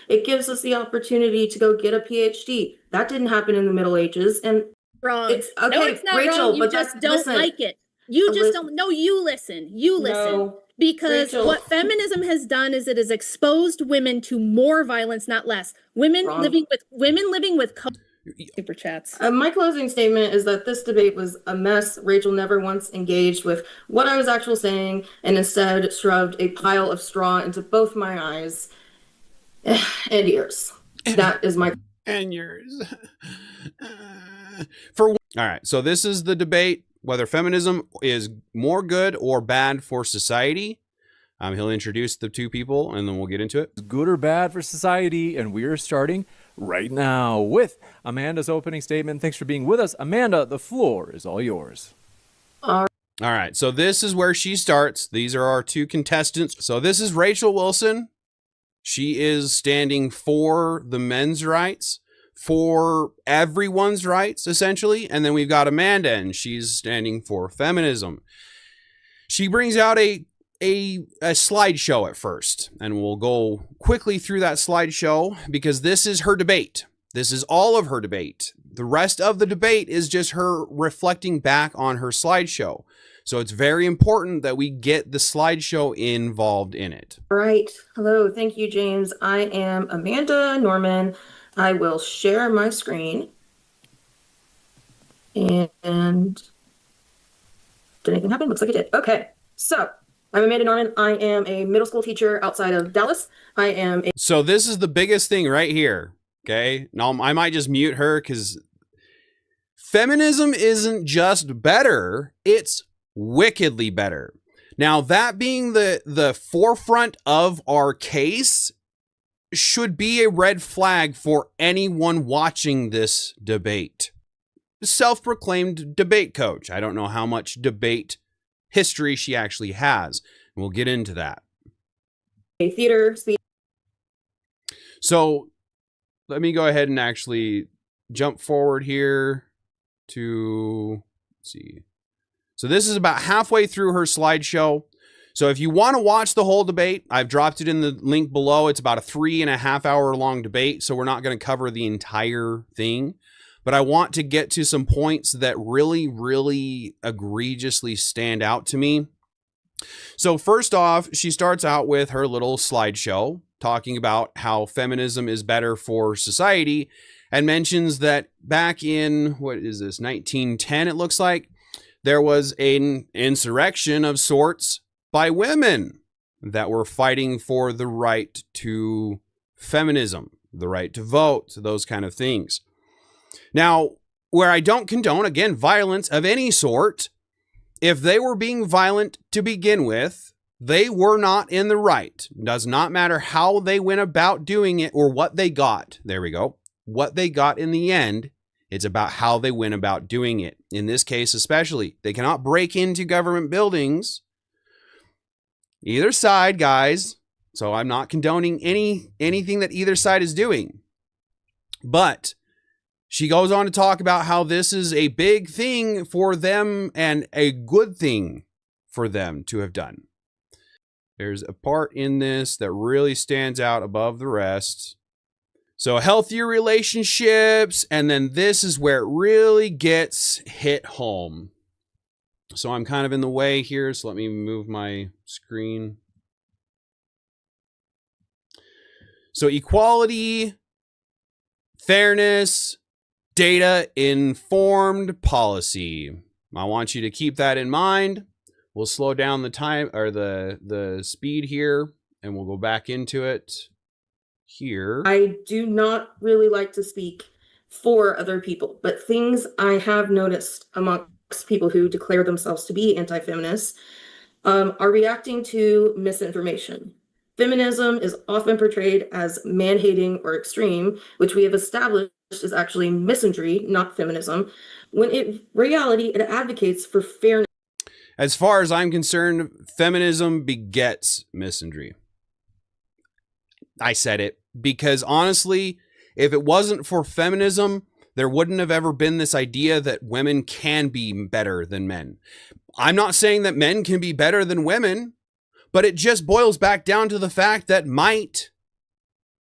It gives us the opportunity to go get a PhD. That didn't happen in the Middle Ages. And wrong. it's okay, no, it's not Rachel, wrong. You but just don't listen, like it. You just listen. don't. No, you listen. You listen. No, Because Rachel. what feminism has done is it has exposed women to more violence, not less. Women Wrong. living with super chats. My closing statement is that this debate was a mess. Rachel never once engaged with what I was actually saying and instead shoved a pile of straw into both my eyes and ears. That is my... And yours. All right, so this is the debate, whether feminism is more good or bad for society. He'll introduce the two people, and then we'll get into it. Good or bad for society, and we are starting right now with Amanda's opening statement. Thanks for being with us. Amanda, the floor is all yours. All right, so this is where she starts. These are our two contestants. So this is Rachel Wilson. She is standing for the men's rights, for everyone's rights, essentially. And then we've got Amanda, and she's standing for feminism. She brings out a slideshow at first, and we'll go quickly through that slideshow because this is her debate. This is all of her debate. The rest of the debate is just her reflecting back on her slideshow. So it's very important that we get the slideshow involved in it. All right. Hello. Thank you, James. I am Amanda Norman. I will share my screen. And did anything happen? Looks like it did. Okay. So I'm Amanda Norman. I am a middle school teacher outside of Dallas. So this is the biggest thing right here. Okay. Now I might just mute her because feminism isn't just better. It's wickedly better. Now, that being the forefront of our case should be a red flag for anyone watching this debate. Self-proclaimed debate coach. I don't know how much debate history she actually has. We'll get into that. A theater speech. So let me go ahead and actually jump forward here to, let's see. So this is about halfway through her slideshow. So if you want to watch the whole debate, I've dropped it in the link below. It's about a 3.5 hour long debate. So we're not going to cover the entire thing, but I want to get to some points that really, really egregiously stand out to me. So first off, she starts out with her little slideshow talking about how feminism is better for society and mentions that back in, what is this, 1910, it looks like, there was an insurrection of sorts by women that were fighting for the right to feminism, the right to vote, those kind of things. Now, where I don't condone, again, violence of any sort, if they were being violent to begin with, they were not in the right. It does not matter how they went about doing it or what they got. There we go. What they got in the end. It's about how they went about doing it. In this case, especially, they cannot break into government buildings. Either side, guys. So I'm not condoning anything that either side is doing. But she goes on to talk about how this is a big thing for them and a good thing for them to have done. There's a part in this that really stands out above the rest. So healthier relationships, and then this is where it really gets hit home. So I'm kind of in the way here, so let me move my screen. So equality, fairness, data-informed policy. I want you to keep that in mind. We'll slow down the time or the speed here, and we'll go back into it. Here. I do not really like to speak for other people, but things I have noticed amongst people who declare themselves to be anti-feminists are reacting to misinformation. Feminism is often portrayed as man-hating or extreme, which we have established is actually misandry, not feminism, when in reality it advocates for fairness. As far as I'm concerned, feminism begets misandry. I said it because honestly, if it wasn't for feminism, there wouldn't have ever been this idea that women can be better than men. I'm not saying that men can be better than women, but it just boils back down to the fact that might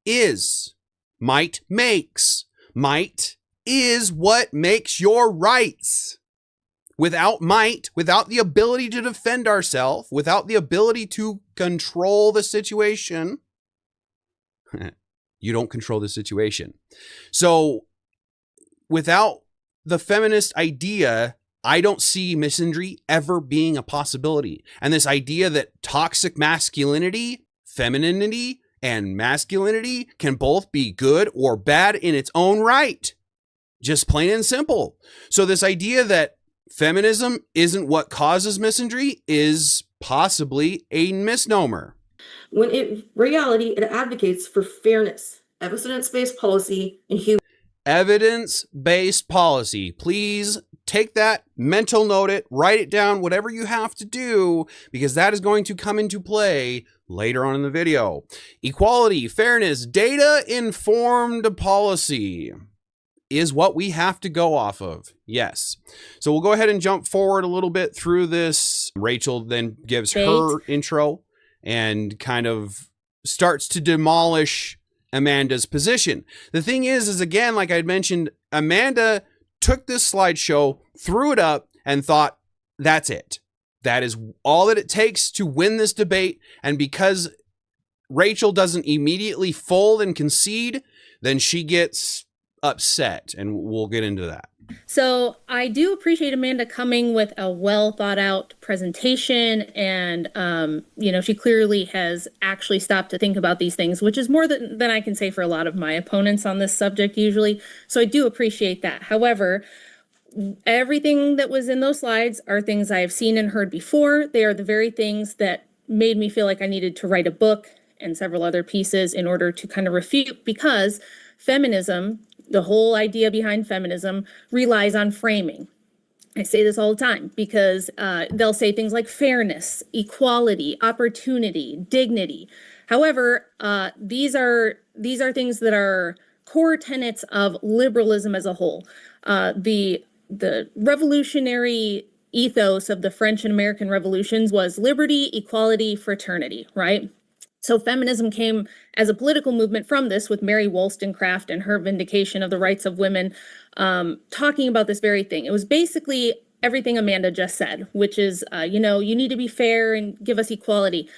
is. Might makes. Might is what makes your rights. Without might, without the ability to defend ourselves, without the ability to control the situation, you don't control the situation. So without the feminist idea, I don't see misandry ever being a possibility. And this idea that toxic masculinity, femininity, and masculinity can both be good or bad in its own right. Just plain and simple. So this idea that feminism isn't what causes misandry is possibly a misnomer. When in reality, it advocates for fairness, evidence-based policy, and human. Evidence-based policy. Please take that, mental note it, write it down, whatever you have to do, because that is going to come into play later on in the video. Equality, fairness, data-informed policy is what we have to go off of. Yes. So we'll go ahead and jump forward a little bit through this. Rachel then gives her intro and kind of starts to demolish Amanda's position. The thing is again, like I mentioned, Amanda took this slideshow, threw it up, and thought, that's it. That is all that it takes to win this debate. And because Rachel doesn't immediately fold and concede, then she gets upset, and we'll get into that. So I do appreciate Amanda coming with a well thought out presentation, and she clearly has actually stopped to think about these things, which is more than I can say for a lot of my opponents on this subject usually. So I do appreciate that. However, everything that was in those slides are things I have seen and heard before. They are the very things that made me feel like I needed to write a book and several other pieces in order to kind of refute, because feminism, the whole idea behind feminism, relies on framing. I say this all the time because they'll say things like fairness, equality, opportunity, dignity. However, these are things that are core tenets of liberalism as a whole. The revolutionary ethos of the French and American revolutions was liberty, equality, fraternity, right? So feminism came as a political movement from this, with Mary Wollstonecraft and her vindication of the rights of women, talking about this very thing. It was basically everything Amanda just said, which is, you need to be fair and give us equality.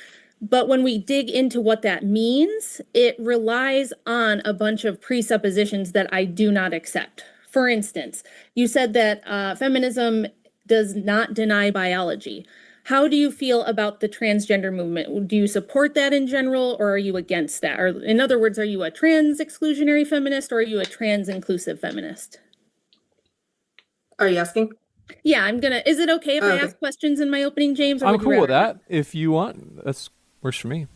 But when we dig into what that means, it relies on a bunch of presuppositions that I do not accept. For instance, you said that feminism does not deny biology. How do you feel about the transgender movement? Do you support that in general, or are you against that? Or in other words, are you a trans exclusionary feminist, or are you a trans inclusive feminist? Are you asking? Yeah, is it okay if I ask questions in my opening, James? I'm cool with that. If you want, that works for me.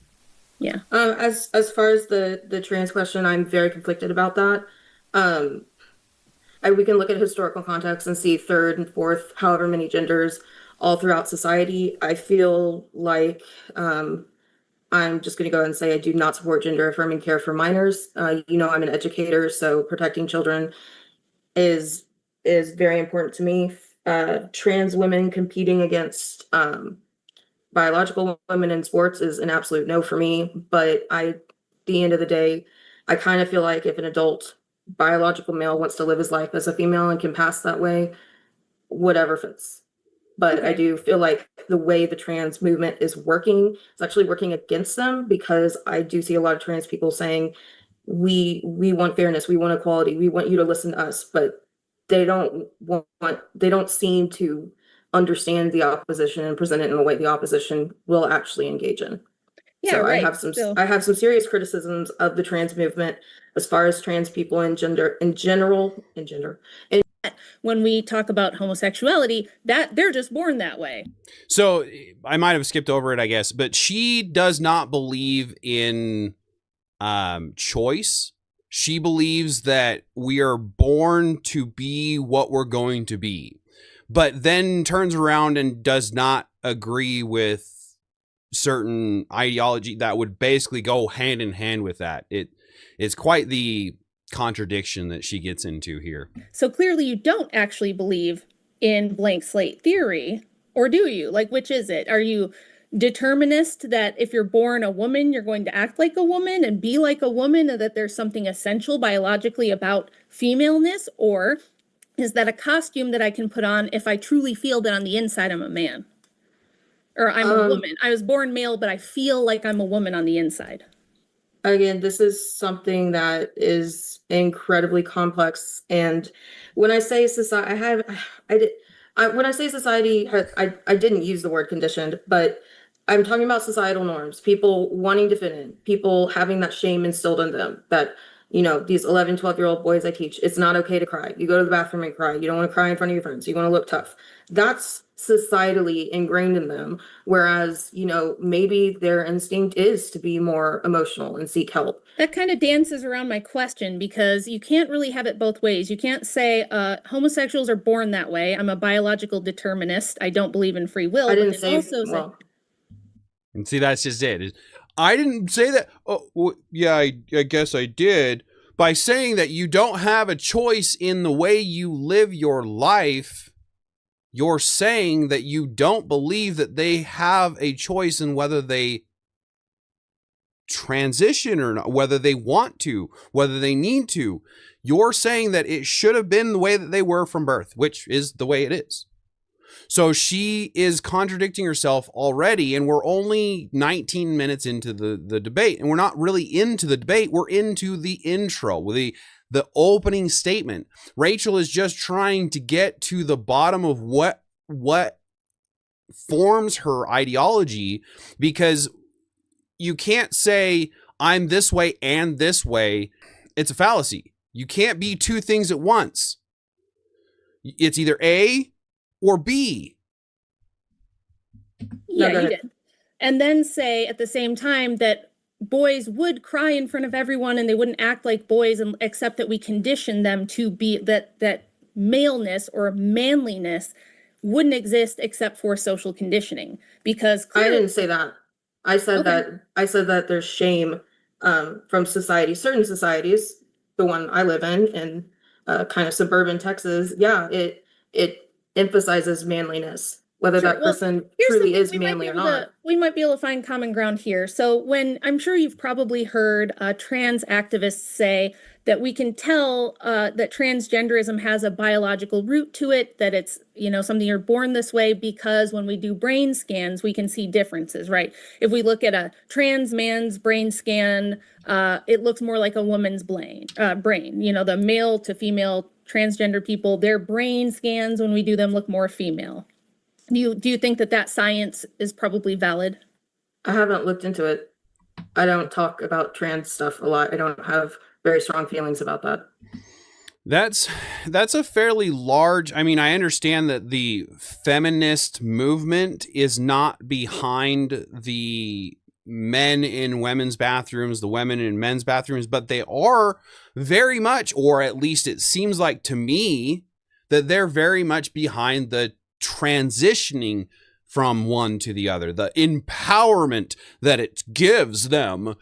Yeah. As far as the trans question, I'm very conflicted about that. We can look at historical context and see third and fourth, however many genders all throughout society. I feel like I'm just going to go ahead and say I do not support gender affirming care for minors. I'm an educator, so protecting children is very important to me. Trans women competing against biological women in sports is an absolute no for me. But at the end of the day, I kind of feel like if an adult biological male wants to live his life as a female and can pass that way, whatever fits. But I do feel like the way the trans movement is working, it's actually working against them, because I do see a lot of trans people saying, we want fairness, we want equality, we want you to listen to us, but they don't seem to understand the opposition and present it in a way the opposition will actually engage in. Yeah, so right. I have some serious criticisms of the trans movement as far as trans people in general. When we talk about homosexuality, that they're just born that way. So I might have skipped over it, I guess, but she does not believe in choice. She believes that we are born to be what we're going to be, but then turns around and does not agree with certain ideology that would basically go hand in hand with that. It's quite the contradiction that she gets into here. So clearly you don't actually believe in blank slate theory, or do you? Like, which is it? Are you determinist, that if you're born a woman, you're going to act like a woman and be like a woman, and that there's something essential biologically about femaleness? Or is that a costume that I can put on if I truly feel that on the inside I'm a man? Or I'm a woman. I was born male, but I feel like I'm a woman on the inside. Again, this is something that is incredibly complex. And when I say society, when I say society, I didn't use the word conditioned, but I'm talking about societal norms, people wanting to fit in, people having that shame instilled in them that, these 11, 12-year-old boys I teach, it's not okay to cry. You go to the bathroom and cry. You don't want to cry in front of your friends. You want to look tough. That's societally ingrained in them. Whereas, maybe their instinct is to be more emotional and seek help. That kind of dances around my question, because you can't really have it both ways. You can't say homosexuals are born that way. I'm a biological determinist. I don't believe in free will. I didn't say, and see, that's just it. I didn't say that. Oh, well, yeah, I guess I did. By saying that you don't have a choice in the way you live your life, you're saying that you don't believe that they have a choice in whether they transition or not, whether they want to, whether they need to. You're saying that it should have been the way that they were from birth, which is the way it is. So she is contradicting herself already, and we're only 19 minutes into the debate, and we're not really into the debate. We're into the intro, the opening statement. Rachel is just trying to get to the bottom of what forms her ideology, because you can't say I'm this way and this way. It's a fallacy. You can't be two things at once. It's either A or B. Yeah, you did. And then say at the same time that boys would cry in front of everyone and they wouldn't act like boys, except that we condition them to be that maleness or manliness wouldn't exist except for social conditioning. Because I didn't say that. I said that there's shame from society, certain societies, the one I live in kind of suburban Texas. Yeah, it emphasizes manliness, whether that person truly is manly or not. We might be able to find common ground here. So when I'm sure you've probably heard trans activists say that we can tell that transgenderism has a biological root to it, that it's, something you're born this way, because when we do brain scans, we can see differences, right? If we look at a trans man's brain scan, it looks more like a woman's brain. The male to female transgender people, their brain scans, when we do them, look more female. Do you think that science is probably valid? I haven't looked into it. I don't talk about trans stuff a lot. I don't have very strong feelings about that. That's a fairly large, I understand that the feminist movement is not behind the men in women's bathrooms, the women in men's bathrooms, but they are very much, or at least it seems like to me, that they're very much behind the transitioning from one to the other, the empowerment that it gives them,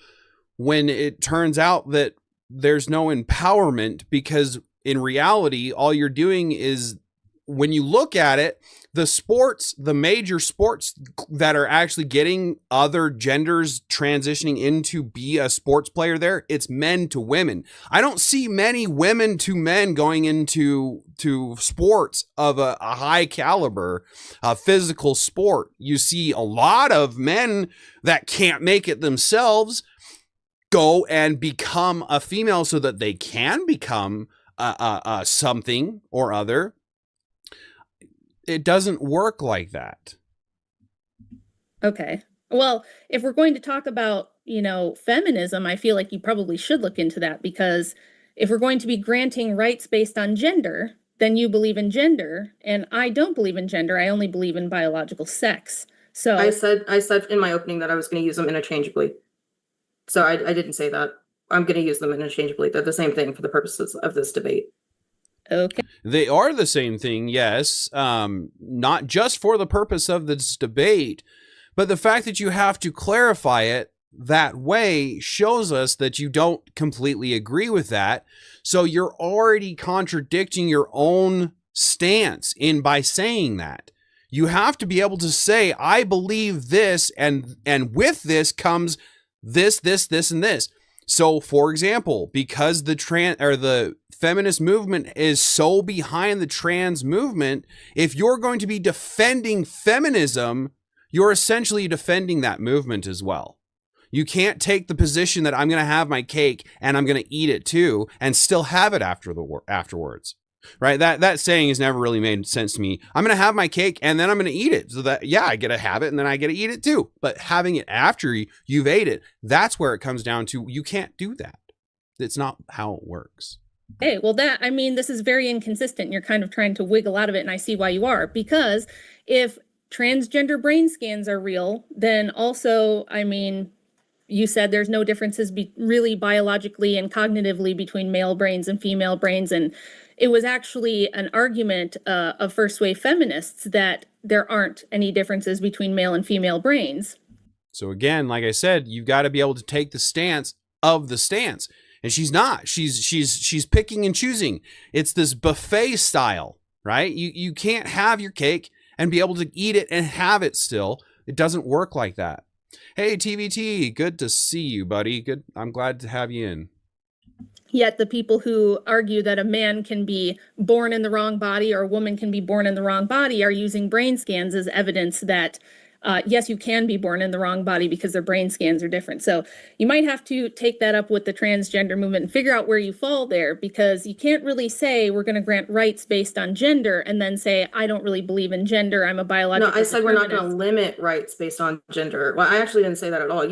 when it turns out that there's no empowerment, because in reality, all you're doing is, when you look at it, the major sports that are actually getting other genders transitioning into be a sports player there, it's men to women. I don't see many women to men going into sports of a high caliber, physical sport. You see a lot of men that can't make it themselves go and become a female so that they can become something or other. It doesn't work like that. Okay. Well, if we're going to talk about, feminism, I feel like you probably should look into that, because if we're going to be granting rights based on gender, then you believe in gender, and I don't believe in gender. I only believe in biological sex. So I said in my opening that I was going to use them interchangeably. So I didn't say that. I'm going to use them interchangeably. They're the same thing for the purposes of this debate. Okay. They are the same thing, yes. Not just for the purpose of this debate, but the fact that you have to clarify it that way shows us that you don't completely agree with that. So you're already contradicting your own stance by saying that. You have to be able to say, I believe this, and with this comes this, and this. So, for example, because the feminist movement is so behind the trans movement, if you're going to be defending feminism, you're essentially defending that movement as well. You can't take the position that I'm going to have my cake and I'm going to eat it too and still have it afterwards. Right? That saying has never really made sense to me. I'm going to have my cake and then I'm going to eat it. So that, yeah, I get to have it and then I get to eat it too. But having it after you've ate it, that's where it comes down to. You can't do that. It's not how it works. Hey, well, this is very inconsistent. You're kind of trying to wiggle out of it, and I see why you are. Because if transgender brain scans are real, then also, you said there's no differences really biologically and cognitively between male brains and female brains. And it was actually an argument of first wave feminists that there aren't any differences between male and female brains. So again, like I said, you've got to be able to take the stance of the stance. And she's not. She's picking and choosing. It's this buffet style, right? You can't have your cake and be able to eat it and have it still. It doesn't work like that. Hey, TVT, good to see you, buddy. Good. I'm glad to have you in. Yet the people who argue that a man can be born in the wrong body or a woman can be born in the wrong body are using brain scans as evidence that yes, you can be born in the wrong body because their brain scans are different. So you might have to take that up with the transgender movement and figure out where you fall there, because you can't really say we're going to grant rights based on gender and then say, I don't really believe in gender. I'm a biological. No, I said we're not going to limit rights based on gender. Well, I actually didn't say that at all.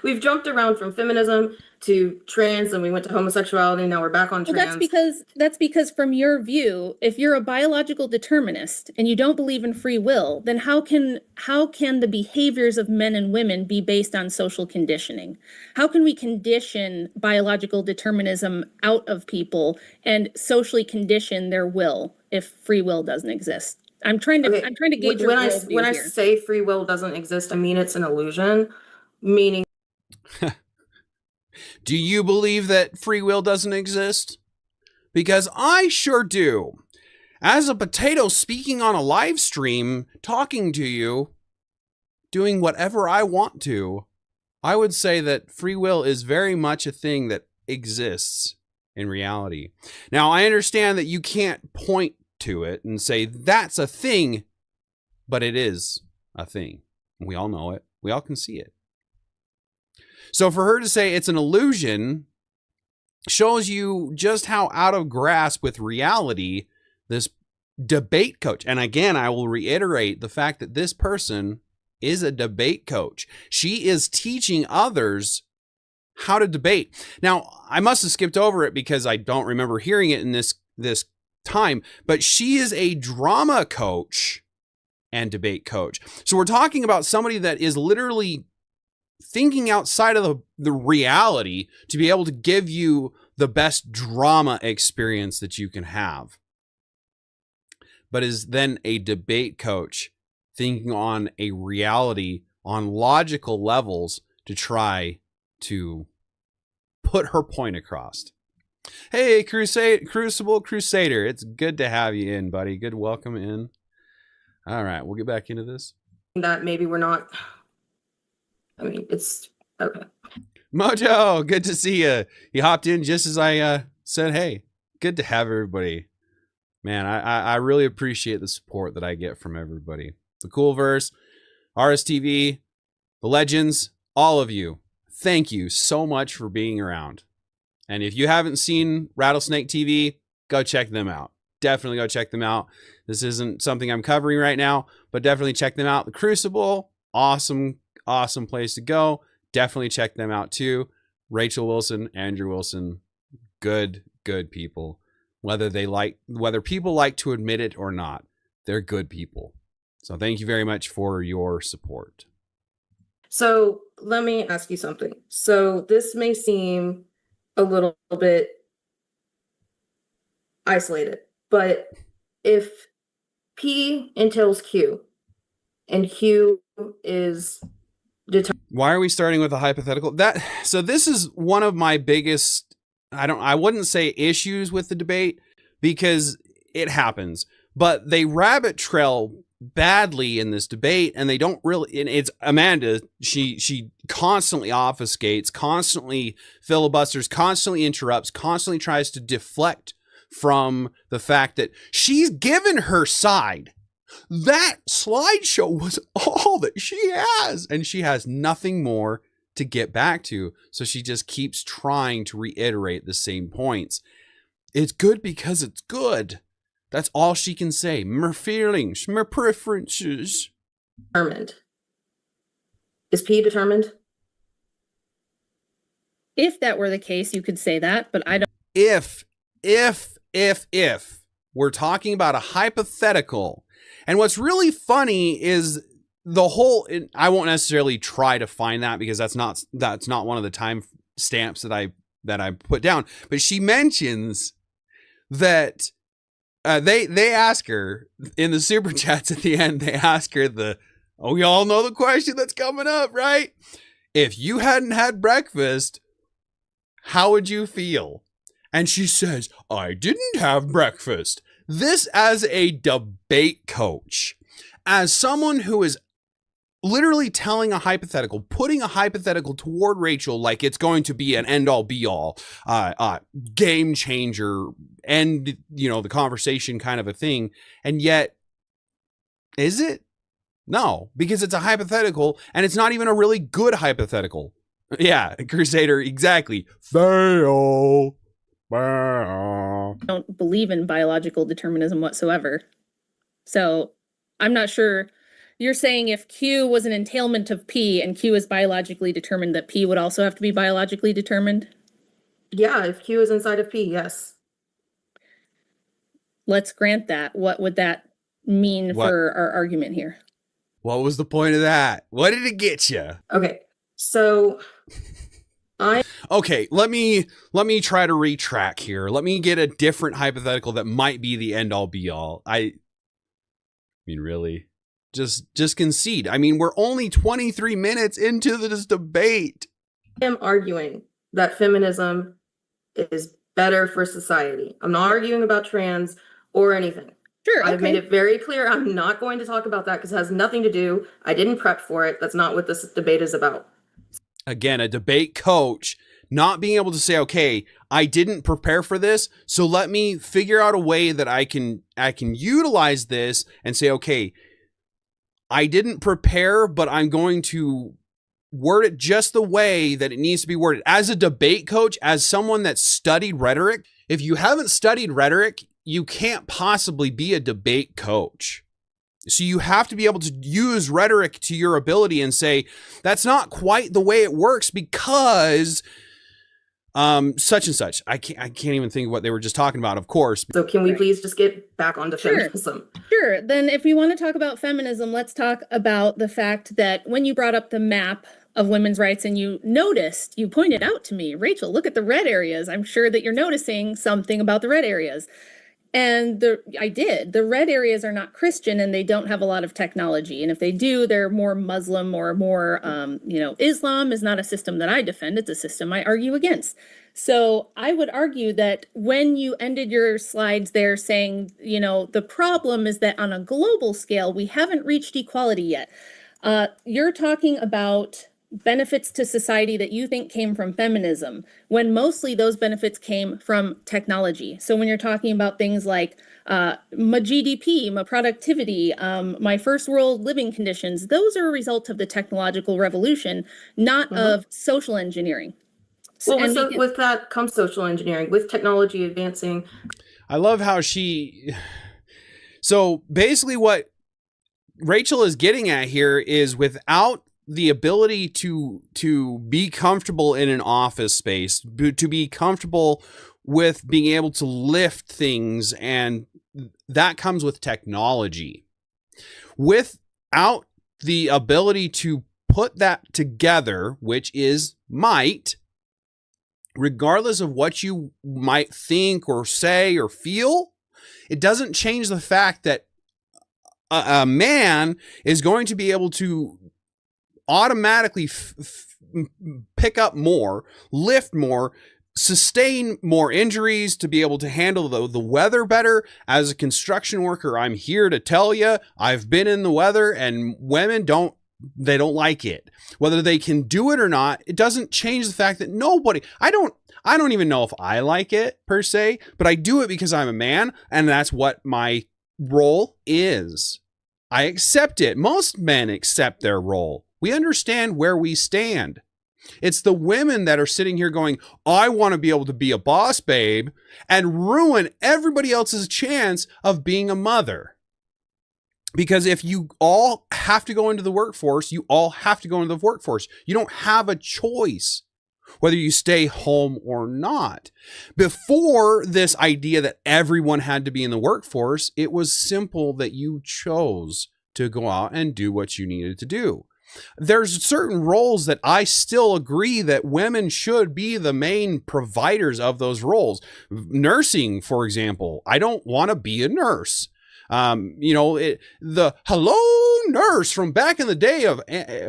We've jumped around from feminism to trans, and we went to homosexuality, and now we're back on trans. Well, that's because from your view, if you're a biological determinist and you don't believe in free will, then how can the behaviors of men and women be based on social conditioning? How can we condition biological determinism out of people and socially condition their will if free will doesn't exist? I'm trying to gauge your worldview when I say free will doesn't exist, I mean it's an illusion, meaning. Do you believe that free will doesn't exist? Because I sure do. As a potato speaking on a live stream, talking to you, doing whatever I want to, I would say that free will is very much a thing that exists in reality. Now, I understand that you can't point to it and say that's a thing, but it is a thing. We all know it. We all can see it. So for her to say it's an illusion shows you just how out of grasp with reality this debate coach. And again, I will reiterate the fact that this person is a debate coach. She is teaching others how to debate. Now, I must have skipped over it because I don't remember hearing it in this time, but she is a drama coach and debate coach. So we're talking about somebody that is literally thinking outside of the reality to be able to give you the best drama experience that you can have, but is then a debate coach thinking on a reality on logical levels to try to put her point across. Hey, Crucible Crusader, it's good to have you in, buddy. Good welcome in. All right, we'll get back into this. That maybe we're not. It's okay. Mojo, good to see you. You hopped in just as I said, hey, good to have everybody. Man, I really appreciate the support that I get from everybody. The Cool Verse, RSTV, the Legends, all of you. Thank you so much for being around. And if you haven't seen Rattlesnake TV, go check them out. Definitely go check them out. This isn't something I'm covering right now, but definitely check them out. The Crucible, awesome place to go. Definitely check them out too. Rachel Wilson, Andrew Wilson, good people. Whether people like to admit it or not, they're good people. So thank you very much for your support. So let me ask you something. So this may seem a little bit isolated, but if P entails Q and Q is why are we starting with a hypothetical? So this is one of my biggest, I wouldn't say issues with the debate, because it happens, but they rabbit trail badly in this debate, and they don't really, and it's Amanda, she constantly obfuscates, constantly filibusters, constantly interrupts, constantly tries to deflect from the fact that she's given her side. That slideshow was all that she has, and she has nothing more to get back to, so she just keeps trying to reiterate the same points. It's good because it's good. That's all she can say. My feelings, my preferences. Determined. Is P determined? If that were the case, you could say that, but I don't. If we're talking about a hypothetical, and what's really funny is the whole, I won't necessarily try to find that because that's not one of the time stamps that I put down, but she mentions that they ask her in the super chats at the end, they ask her we all know the question that's coming up, right? If you hadn't had breakfast, how would you feel? And she says, I didn't have breakfast. This as a debate coach, as someone who is literally telling a hypothetical, putting a hypothetical toward Rachel like it's going to be an end-all be-all, game changer, end, the conversation kind of a thing. And yet, is it? No, because it's a hypothetical, and it's not even a really good hypothetical. Yeah, Crusader, exactly. Fail. Don't believe in biological determinism whatsoever. So I'm not sure. You're saying if Q was an entailment of P and Q is biologically determined, that P would also have to be biologically determined? Yeah, if Q is inside of P, yes. Let's grant that. What would that mean What? for our argument here? What was the point of that? What did it get you? Okay, so Okay, let me try to retrack here. Let me get a different hypothetical that might be the end all be all. I mean, really, just concede. I mean, we're only 23 minutes into this debate. I am arguing that feminism is better for society. I'm not arguing about trans or anything. Sure. I've made it very clear I'm not going to talk about that because it has nothing to do. I didn't prep for it. That's not what this debate is about. Again, a debate coach not being able to say, okay, I didn't prepare for this, so let me figure out a way that I can utilize this and say, okay, I didn't prepare, but I'm going to word it just the way that it needs to be worded. As a debate coach, as someone that studied rhetoric, if you haven't studied rhetoric, you can't possibly be a debate coach. So you have to be able to use rhetoric to your ability and say, that's not quite the way it works because such and such. I can't even think of what they were just talking about, of course. So can we please just get back onto feminism? Sure. Then if we want to talk about feminism, let's talk about the fact that when you brought up the map of women's rights and you pointed out to me, Rachel, look at the red areas. I'm sure that you're noticing something about the red areas. And I did. The red areas are not Christian and they don't have a lot of technology. And if they do, they're more Muslim or more, Islam is not a system that I defend. It's a system I argue against. So I would argue that when you ended your slides there saying, the problem is that on a global scale, we haven't reached equality yet. You're talking about benefits to society that you think came from feminism, when mostly those benefits came from technology. So when you're talking about things like my GDP, my productivity, my first world living conditions, those are a result of the technological revolution, not of social engineering. Well, with that comes social engineering, with technology advancing. I love how so basically what Rachel is getting at here is without the ability to be comfortable in an office space, to be comfortable with being able to lift things, and that comes with technology. Without the ability to put that together, which is might, regardless of what you might think or say or feel, it doesn't change the fact that a man is going to be able to automatically pick up more, lift more, sustain more injuries, to be able to handle the weather better. As a construction worker, I'm here to tell you, I've been in the weather, and women don't like it. Whether they can do it or not, it doesn't change the fact that I don't even know if I like it per se, but I do it because I'm a man, and that's what my role is. I accept it. Most men accept their role. We understand where we stand. It's the women that are sitting here going, I want to be able to be a boss babe, and ruin everybody else's chance of being a mother. Because if you all have to go into the workforce, you all have to go into the workforce. You don't have a choice whether you stay home or not. Before this idea that everyone had to be in the workforce, it was simple that you chose to go out and do what you needed to do. There's certain roles that I still agree that women should be the main providers of those roles. Nursing, for example, I don't want to be a nurse. The hello nurse from back in the day of,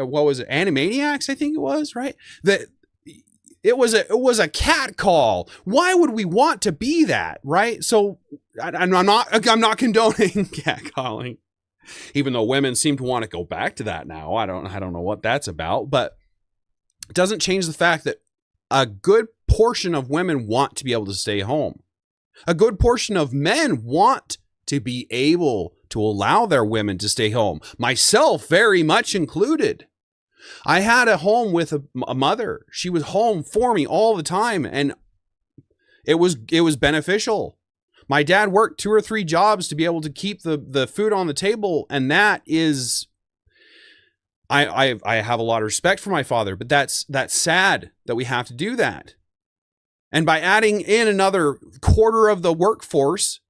what was it, Animaniacs, I think it was, right? That it was a cat call. Why would we want to be that, right? So I'm not condoning cat calling, even though women seem to want to go back to that now. I don't know what that's about, but it doesn't change the fact that a good portion of women want to be able to stay home. A good portion of men want to be able to allow their women to stay home, myself very much included. I had a home with a mother. She was home for me all the time, and it was beneficial. My dad worked 2 or 3 jobs to be able to keep the food on the table, and that is, I have a lot of respect for my father, but that's sad that we have to do that. And by adding in another quarter of the workforce,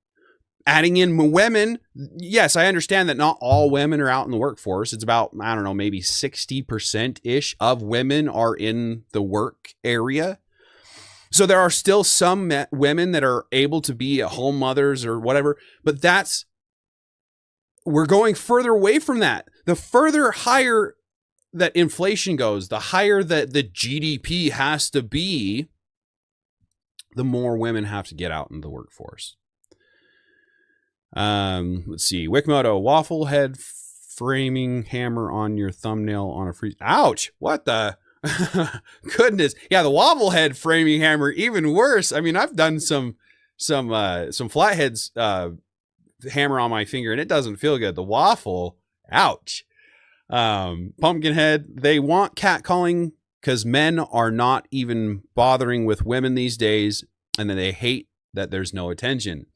adding in women, yes, I understand that not all women are out in the workforce. It's about, I don't know, maybe 60%-ish of women are in the work area. So there are still some women that are able to be home mothers or whatever, but we're going further away from that. The further higher that inflation goes, the higher that the GDP has to be, the more women have to get out in the workforce. Let's see. Wickmoto, waffle head framing hammer on your thumbnail on a free. Ouch! What the goodness? Yeah, the waffle head framing hammer, even worse. I mean, I've done some flatheads hammer on my finger, and it doesn't feel good. The waffle, ouch. Pumpkinhead, they want catcalling because men are not even bothering with women these days, and then they hate that there's no attention.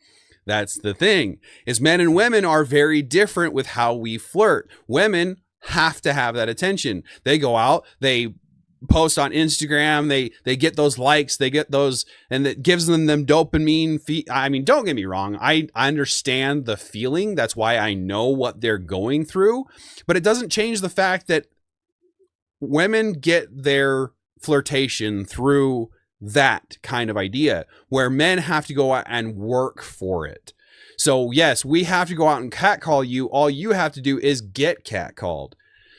That's the thing, is men and women are very different with how we flirt. Women have to have that attention. They go out, they post on Instagram, they get those likes, they get those, and it gives them dopamine. I mean, don't get me wrong. I understand the feeling. That's why I know what they're going through, but it doesn't change the fact that women get their flirtation through that kind of idea, where men have to go out and work for it. So yes, we have to go out and catcall you. All you have to do is get catcalled.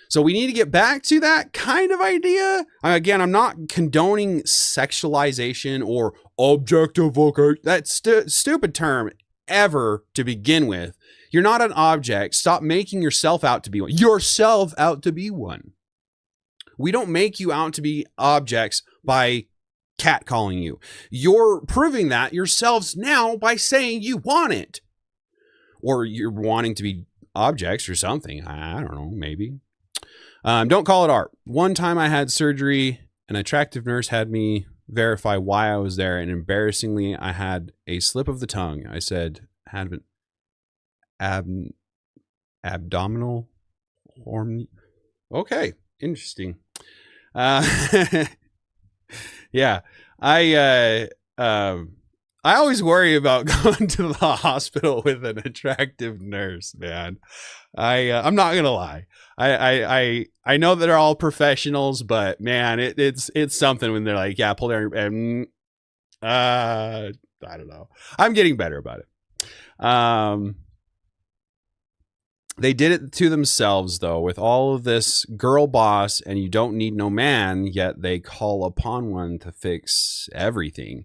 So we need to get back to that kind of idea. Again, I'm not condoning sexualization or objectification. That's stupid term ever to begin with. You're not an object. Stop making yourself out to be one. Yourself out to be one. We don't make you out to be objects by catcalling you. You're proving that yourselves now by saying you want it, or you're wanting to be objects or something. I don't know, maybe. Don't call it art. One time I had surgery, an attractive nurse had me verify why I was there, and embarrassingly I had a slip of the tongue. I said had an abdominal horn. Okay, interesting. Yeah, I always worry about going to the hospital with an attractive nurse, man. I'm not gonna lie. I know that they're all professionals, but man, it's something when they're like, yeah, pull down. I don't know. I'm getting better about it. They did it to themselves, though, with all of this girl boss and you don't need no man, yet they call upon one to fix everything.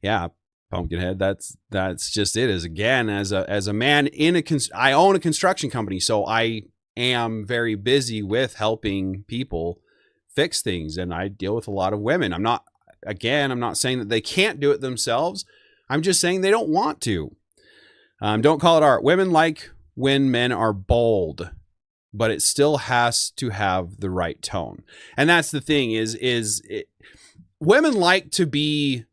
Yeah, Pumpkinhead, that's just it. As again, as a man in I own a construction company, so I am very busy with helping people fix things, and I deal with a lot of women. I'm not saying that they can't do it themselves. I'm just saying they don't want to. Don't call it art. Women like when men are bold, but it still has to have the right tone. And that's the thing women like to be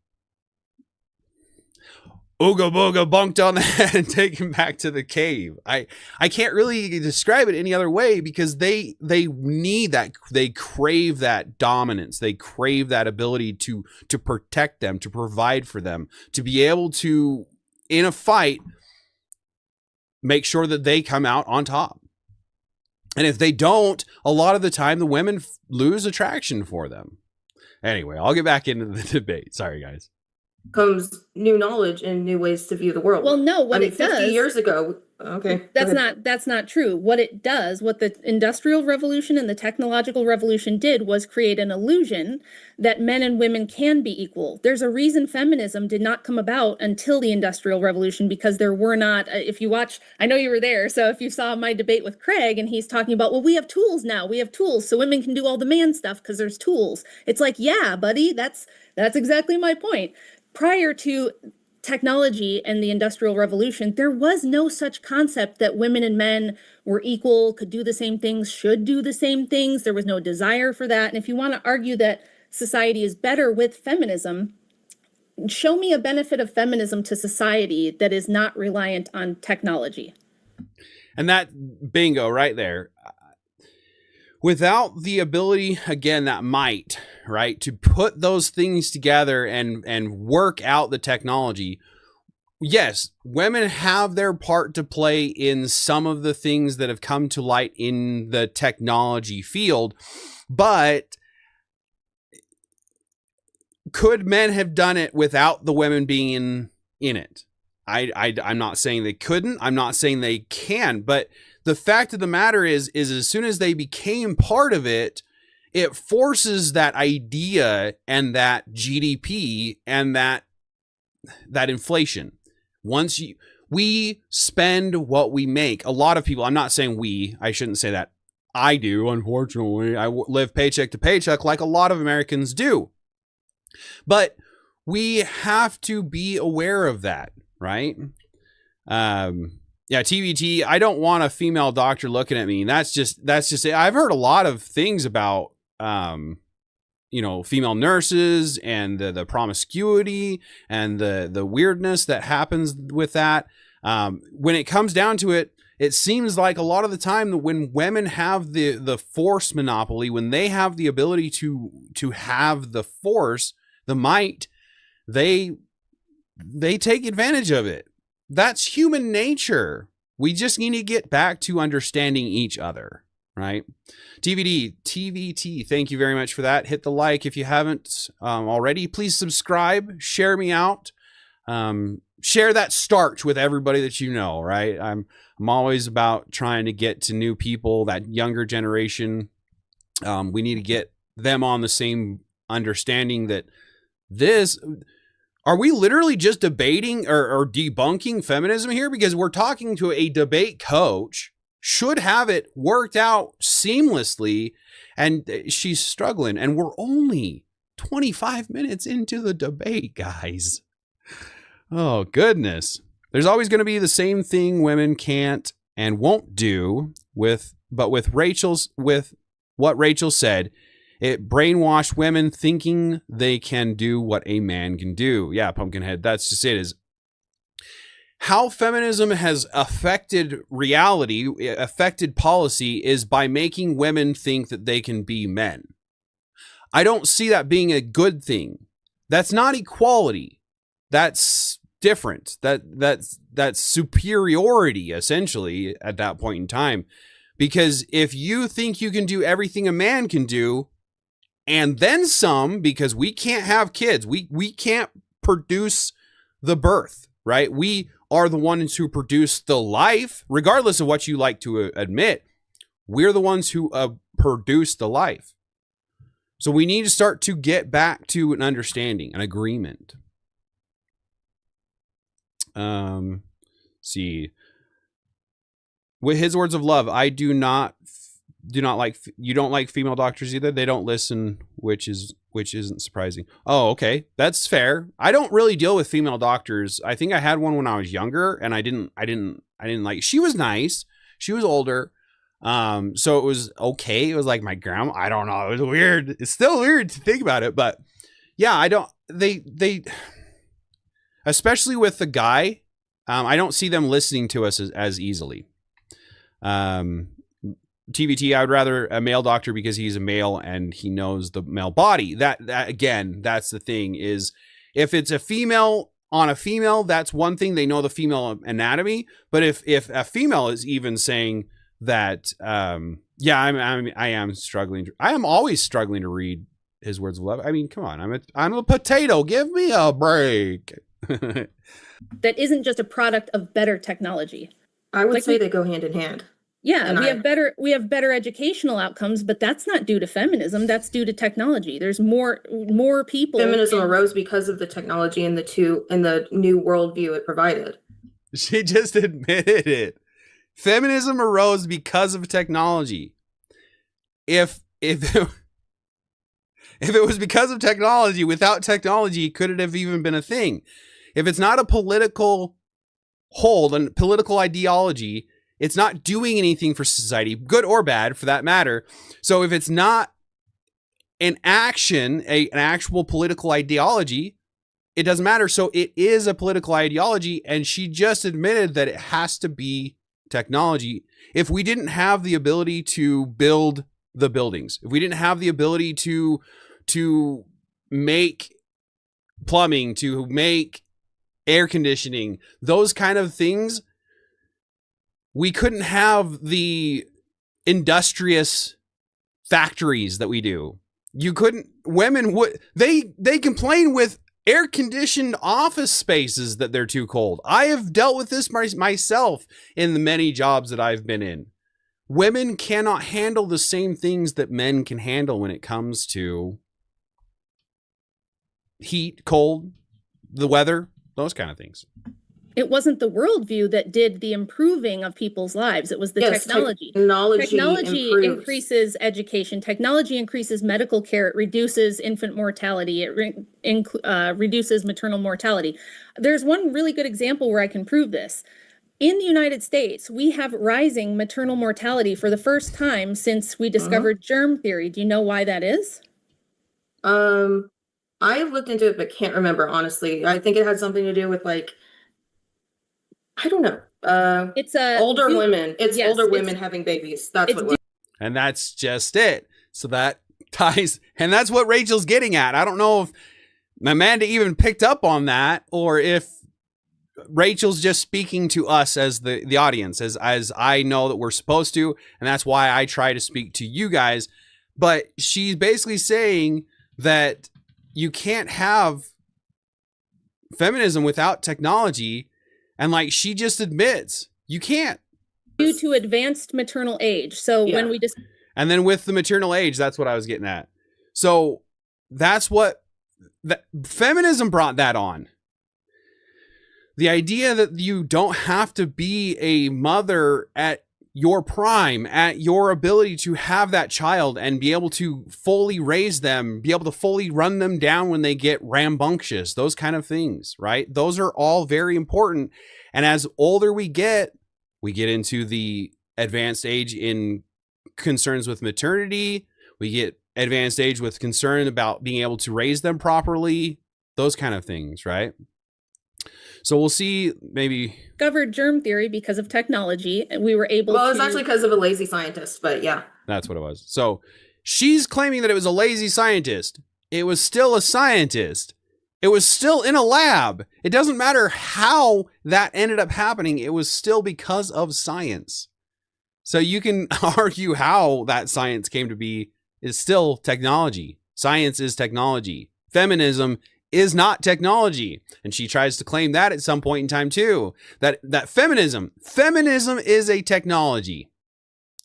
ooga booga bunked on the head and taken back to the cave. I can't really describe it any other way, because they need that. They crave that dominance. They crave that ability to protect them, to provide for them, to be able to, in a fight, make sure that they come out on top. And if they don't, a lot of the time the women lose attraction for them. Anyway, I'll get back into the debate. Sorry, guys. Comes new knowledge and new ways to view the world. Well, no, what it 50 does, years ago. Okay. that's not true. What it does, what the Industrial Revolution and the Technological Revolution did, was create an illusion that men and women can be equal. There's a reason feminism did not come about until the Industrial Revolution, because there were not, if you watch, I know you were there, so if you saw my debate with Craig and he's talking about, well, we have tools now, we have tools, so women can do all the man stuff because there's tools. It's like, yeah, buddy, that's exactly my point. Prior to technology and the Industrial Revolution, there was no such concept that women and men were equal, could do the same things, should do the same things. There was no desire for that. And if you want to argue that society is better with feminism, show me a benefit of feminism to society that is not reliant on technology. And that bingo right there. Without the ability, again, that might, right, to put those things together and work out the technology, yes, women have their part to play in some of the things that have come to light in the technology field, but could men have done it without the women being in it? I'm not saying they couldn't. I'm not saying they can, but the fact of the matter is as soon as they became part of it, it forces that idea and that GDP and that inflation. We spend what we make. A lot of people, I'm not saying I shouldn't say that. I do, unfortunately. I live paycheck to paycheck like a lot of Americans do. But we have to be aware of that, right? Yeah, TBT, I don't want a female doctor looking at me. That's just it. I've heard a lot of things about, female nurses and the promiscuity and the weirdness that happens with that. When it comes down to it, it seems like a lot of the time that when women have the force monopoly, when they have the ability to have the force, the might, they take advantage of it. That's human nature. We just need to get back to understanding each other, right? TVT, thank you very much for that. Hit the like if you haven't already. Please subscribe, share me out. Share that starch with everybody that you know, right? I'm always about trying to get to new people, that younger generation. We need to get them on the same understanding that are we literally just debating or debunking feminism here? Because we're talking to a debate coach, should have it worked out seamlessly, and she's struggling. And we're only 25 minutes into the debate, guys. Oh, goodness. There's always going to be the same thing women can't and won't do with what Rachel said. It brainwashed women thinking they can do what a man can do. Yeah, Pumpkinhead, that's just it. Is how feminism has affected reality, affected policy, is by making women think that they can be men. I don't see that being a good thing. That's not equality. That's different. That's superiority, essentially, at that point in time. Because if you think you can do everything a man can do, and then some, because we can't have kids, we can't produce the birth, right? We are the ones who produce the life, regardless of what you like to admit. We're the ones who produce the life. So we need to start to get back to an understanding, an agreement. See, with his words of love, I do not like, you don't like female doctors either. They don't listen, which isn't surprising. Oh, okay. That's fair. I don't really deal with female doctors. I think I had one when I was younger, and I didn't like, she was nice. She was older. So it was okay. It was like my grandma. I don't know. It was weird. It's still weird to think about it, but yeah, they, especially with the guy, I don't see them listening to us as easily. TBT, I would rather a male doctor because he's a male and he knows the male body. That again, that's the thing, is if it's a female on a female, that's one thing. They know the female anatomy. But if a female is even saying that, yeah, I am struggling. I am always struggling to read his words of love. I mean, come on, I'm a potato. Give me a break. That isn't just a product of better technology. I would say they go hand in hand. Yeah, And we have better educational outcomes, but that's not due to feminism. That's due to technology. There's more people. Feminism arose because of the technology and the new worldview it provided. She just admitted it. Feminism arose because of technology. If it was because of technology, without technology, could it have even been a thing? If it's not a political hold and political ideology, it's not doing anything for society, good or bad for that matter. So if it's not an action, an actual political ideology, it doesn't matter. So it is a political ideology, and she just admitted that it has to be technology. If we didn't have the ability to build the buildings, if we didn't have the ability to make plumbing, to make air conditioning, those kind of things, we couldn't have the industrious factories that we do. You couldn't, women would, they complain with air conditioned office spaces that they're too cold. I have dealt with this myself in the many jobs that I've been in. Women cannot handle the same things that men can handle when it comes to heat, cold, the weather, those kind of things. It wasn't the worldview that did the improving of people's lives. It was the technology. Technology increases education. Technology increases medical care. It reduces infant mortality. It reduces maternal mortality. There's one really good example where I can prove this. In the United States, we have rising maternal mortality for the first time since we discovered germ theory. Do you know why that is? I looked into it, but can't remember, honestly. I think it had something to do with, like, I don't know. It's older women. It's older women having babies. That's what it was. And that's just it. So that ties, and that's what Rachel's getting at. I don't know if Amanda even picked up on that, or if Rachel's just speaking to us as the audience, as I know that we're supposed to, and that's why I try to speak to you guys. But she's basically saying that you can't have feminism without technology. And like she just admits, you can't. Due to advanced maternal age. So when we just. And then with the maternal age, that's what I was getting at. So that's what feminism brought that on. The idea that you don't have to be a mother at your prime, at your ability to have that child and be able to fully raise them, be able to fully run them down when they get rambunctious, those kind of things, right? Those are all very important. And as older we get into the advanced age in concerns with maternity. We get advanced age with concern about being able to raise them properly, those kind of things, right? So we'll see, maybe. Discovered germ theory because of technology, and we were able to... Well, it was actually because of a lazy scientist, but yeah. That's what it was. So she's claiming that it was a lazy scientist. It was still a scientist. It was still in a lab. It doesn't matter how that ended up happening. It was still because of science. So you can argue how that science came to be is still technology. Science is technology. Feminism is not technology. And she tries to claim that at some point in time too, that feminism is a technology.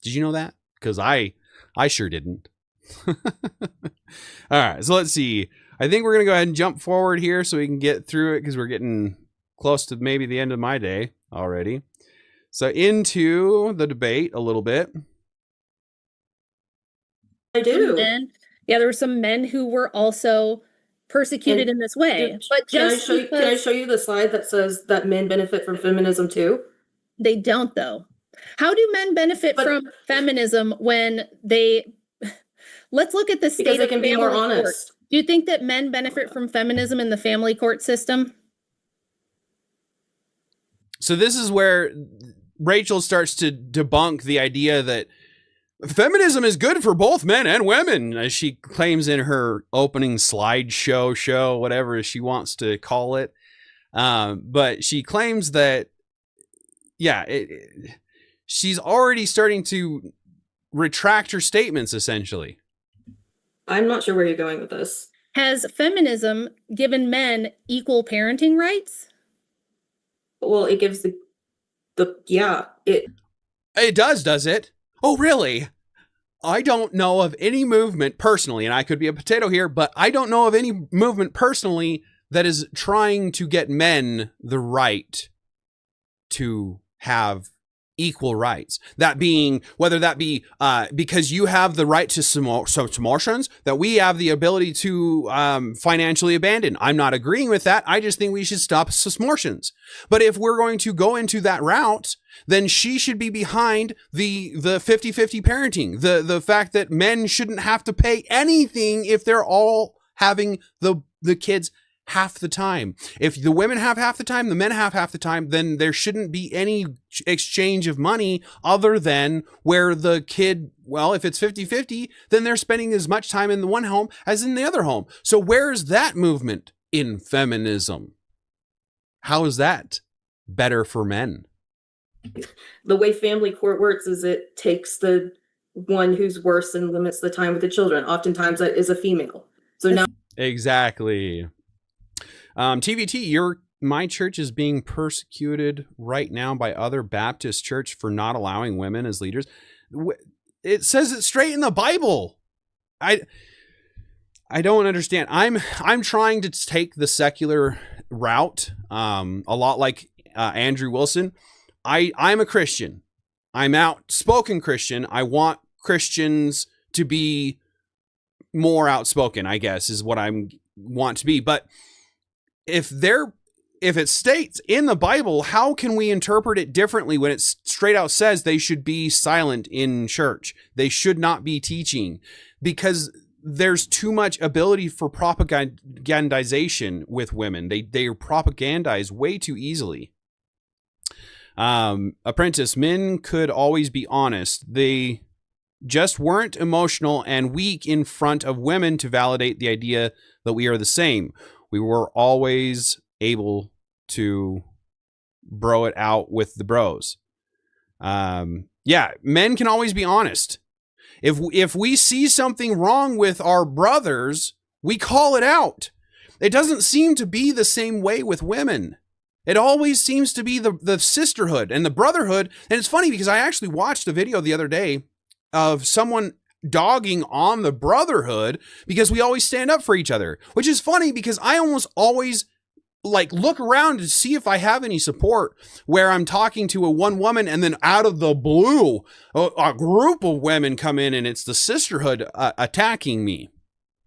Did you know that? Because I sure didn't. All right, so let's see. I think we're going to go ahead and jump forward here so we can get through it, because we're getting close to maybe the end of my day already. So into the debate a little bit. I do. And yeah, there were some men who were also persecuted in this way. But Can just can I show you the slide that says that men benefit from feminism too? they don't, though. How do men benefit from feminism when they... Let's look at the state Because they of can be more family court. honest. Do you think that men benefit from feminism in the family court system? So this is where Rachel starts to debunk the idea that feminism is good for both men and women, as she claims in her opening slideshow show, whatever she wants to call it. But she claims that, yeah, she's already starting to retract her statements, essentially. I'm not sure where you're going with this. Has feminism given men equal parenting rights? Well, it gives It does it? Oh, really? I don't know of any movement personally, and I could be a potato here, but I don't know of any movement personally that is trying to get men the right to have equal rights. That being, whether that be because you have the right to submersions, that we have the ability to financially abandon. I'm not agreeing with that. I just think we should stop submersions. But if we're going to go into that route, then she should be behind the 50-50 parenting. The fact that men shouldn't have to pay anything if they're all having the kids half the time. If the women have half the time, the men have half the time, then there shouldn't be any exchange of money other than where the kid, well, if it's 50-50, then they're spending as much time in the one home as in the other home. So where's that movement in feminism? How is that better for men? the way family court works is it takes the one who's worse and limits the time with the children. Oftentimes that is a female. So now Exactly. TVT, my church is being persecuted right now by other Baptist church for not allowing women as leaders. It says it straight in the Bible. I don't understand. I'm trying to take the secular route, a lot like Andrew Wilson. I'm a Christian. I'm outspoken Christian. I want Christians to be more outspoken, I guess, is what I want to be. But if it states in the Bible, how can we interpret it differently when it straight out says they should be silent in church? They should not be teaching, because there's too much ability for propagandization with women. They propagandize way too easily. Apprentice, men could always be honest. They just weren't emotional and weak in front of women to validate the idea that we are the same. We were always able to bro it out with the bros. Yeah, men can always be honest. If we see something wrong with our brothers, we call it out. It doesn't seem to be the same way with women. It always seems to be the sisterhood and the brotherhood. And it's funny because I actually watched a video the other day of someone dogging on the brotherhood because we always stand up for each other, which is funny because I almost always look around to see if I have any support, where I'm talking to a one woman and then out of the blue, a group of women come in and it's the sisterhood attacking me.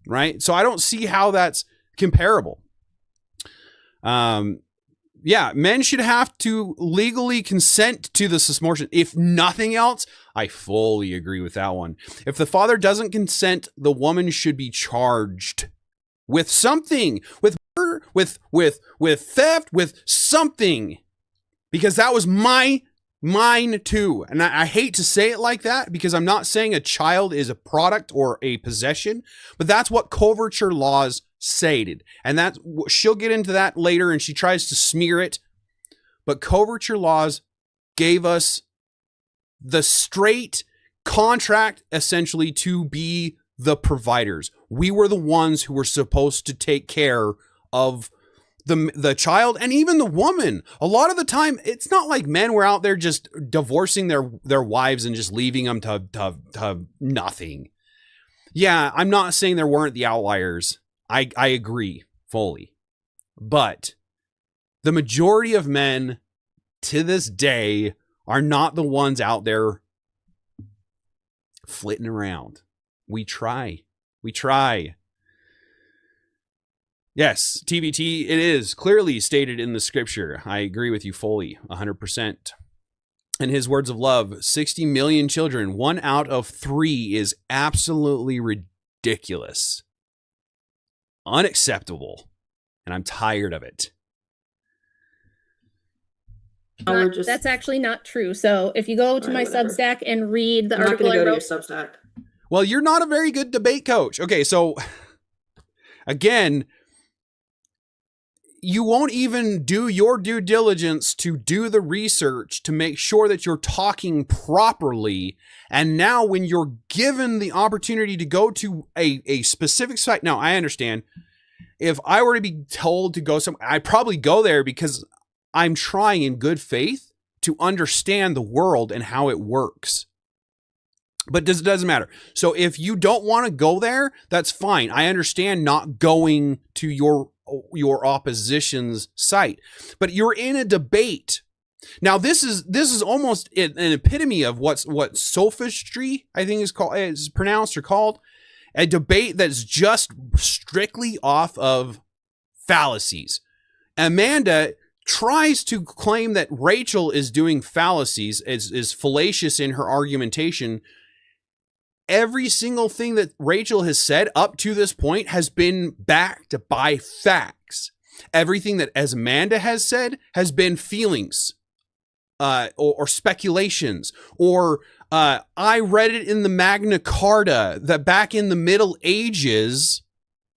Right. So I don't see how that's comparable. Yeah, men should have to legally consent to the submersion. If nothing else, I fully agree with that one. If the father doesn't consent, the woman should be charged with something, with murder, with theft, with something, because that was mine too. And I hate to say it like that because I'm not saying a child is a product or a possession, but that's what coverture laws stated, and that she'll get into that later, and she tries to smear it. But coverture laws gave us the straight contract essentially to be the providers. We were the ones who were supposed to take care of the child and even the woman. A lot of the time, it's not like men were out there just divorcing their wives and just leaving them to nothing. Yeah, I'm not saying there weren't the outliers. I agree fully. But the majority of men to this day are not the ones out there flitting around. We try. Yes, TBT, it is clearly stated in the scripture. I agree with you fully, 100%. In his words of love, 60 million children, 1 out of 3 is absolutely ridiculous. Unacceptable. And I'm tired of it. That's actually not true. So if you go to my Substack and read the article I wrote. I'm not going to go to your Substack. Well, you're not a very good debate coach. Okay, so again, you won't even do your due diligence to do the research to make sure that you're talking properly. And now when you're given the opportunity to go to a specific site, now I understand if I were to be told to go somewhere, I'd probably go there because I'm trying in good faith to understand the world and how it works. But it doesn't matter. So if you don't want to go there, that's fine. I understand not going to your opposition's site, but you're in a debate. Now this is almost an epitome of what sophistry, I think is pronounced or called, a debate that's just strictly off of fallacies. Amanda tries to claim that Rachel is doing fallacies, is fallacious in her argumentation. Every single thing that Rachel has said up to this point has been backed by facts. Everything that as Amanda has said has been feelings, or speculations, or I read it in the Magna Carta that back in the Middle Ages,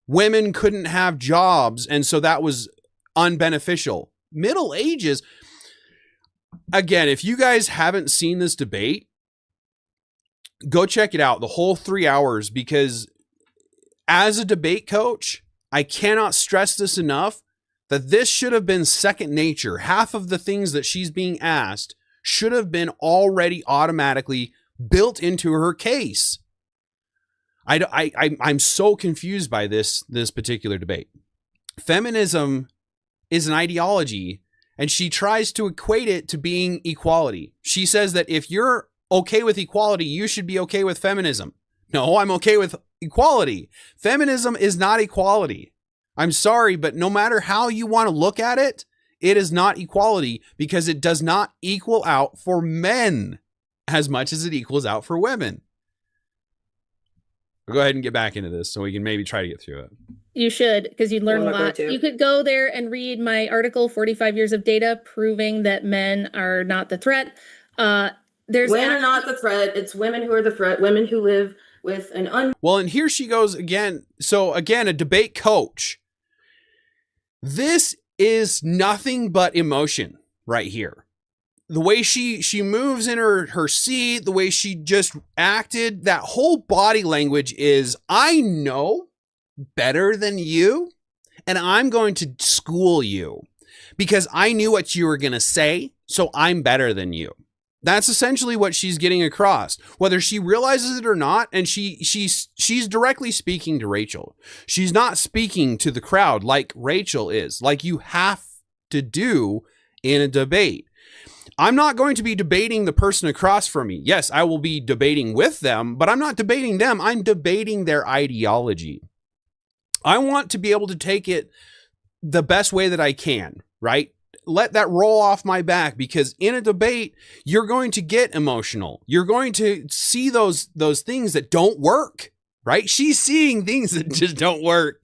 women couldn't have jobs, and so that was unbeneficial. Middle Ages. Again, if you guys haven't seen this debate, go check it out, the whole 3 hours, because as a debate coach, I cannot stress this enough that this should have been second nature. Half of the things that she's being asked should have been already automatically built into her case. I'm so confused by this particular debate. Feminism is an ideology, and she tries to equate it to being equality. She says that if you're okay with equality, you should be okay with feminism. No, I'm okay with equality. Feminism is not equality. I'm sorry, but no matter how you want to look at it, it is not equality because it does not equal out for men as much as it equals out for women. We'll go ahead and get back into this so we can maybe try to get through it. You should, because you'd learn a lot. You could go there and read my article, 45 Years of Data Proving That Men Are Not the Threat. Men are not the threat. It's women who are the threat. Women who live with an Well, and here she goes again. So again, a debate coach. This is nothing but emotion right here. The way she moves in her seat, the way she just acted, that whole body language is, I know better than you, and I'm going to school you because I knew what you were going to say, so I'm better than you. That's essentially what she's getting across, whether she realizes it or not. And she's directly speaking to Rachel. She's not speaking to the crowd like Rachel is, like you have to do in a debate. I'm not going to be debating the person across from me. Yes, I will be debating with them, but I'm not debating them. I'm debating their ideology. I want to be able to take it the best way that I can, right? Let that roll off my back, because in a debate, you're going to get emotional. You're going to see those things that don't work, right? She's seeing things that just don't work.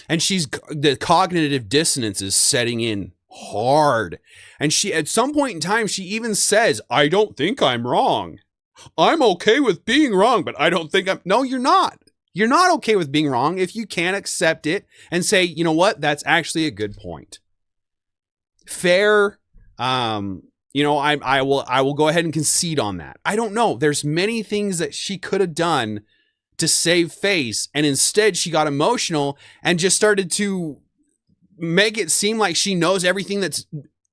And the cognitive dissonance is setting in hard. And she, at some point in time, she even says, I don't think I'm wrong. I'm okay with being wrong, but I don't think no, you're not. You're not okay with being wrong if you can't accept it and say, you know what? That's actually a good point. Fair. I will go ahead and concede on that. I don't know. There's many things that she could have done to save face, and instead she got emotional and just started to make it seem like she knows everything that's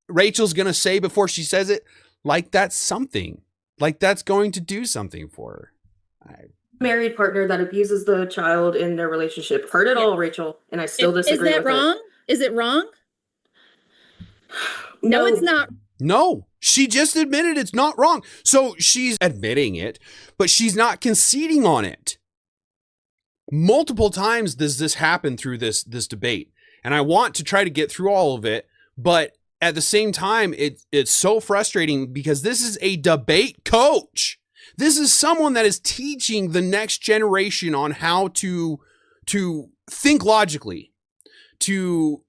Rachel's going to say before she says it, like that's something. Like that's going to do something for her. Married partner that abuses the child in their relationship. Heard it all, Rachel, and I still disagree with it. Is that wrong? Is it wrong? No, No, it's not. No, she just admitted it's not wrong. So she's admitting it, but she's not conceding on it. Multiple times does this happen through this debate, and I want to try to get through all of it, but at the same time, it's so frustrating because this is a debate coach. This is someone that is teaching the next generation on how to think logically, to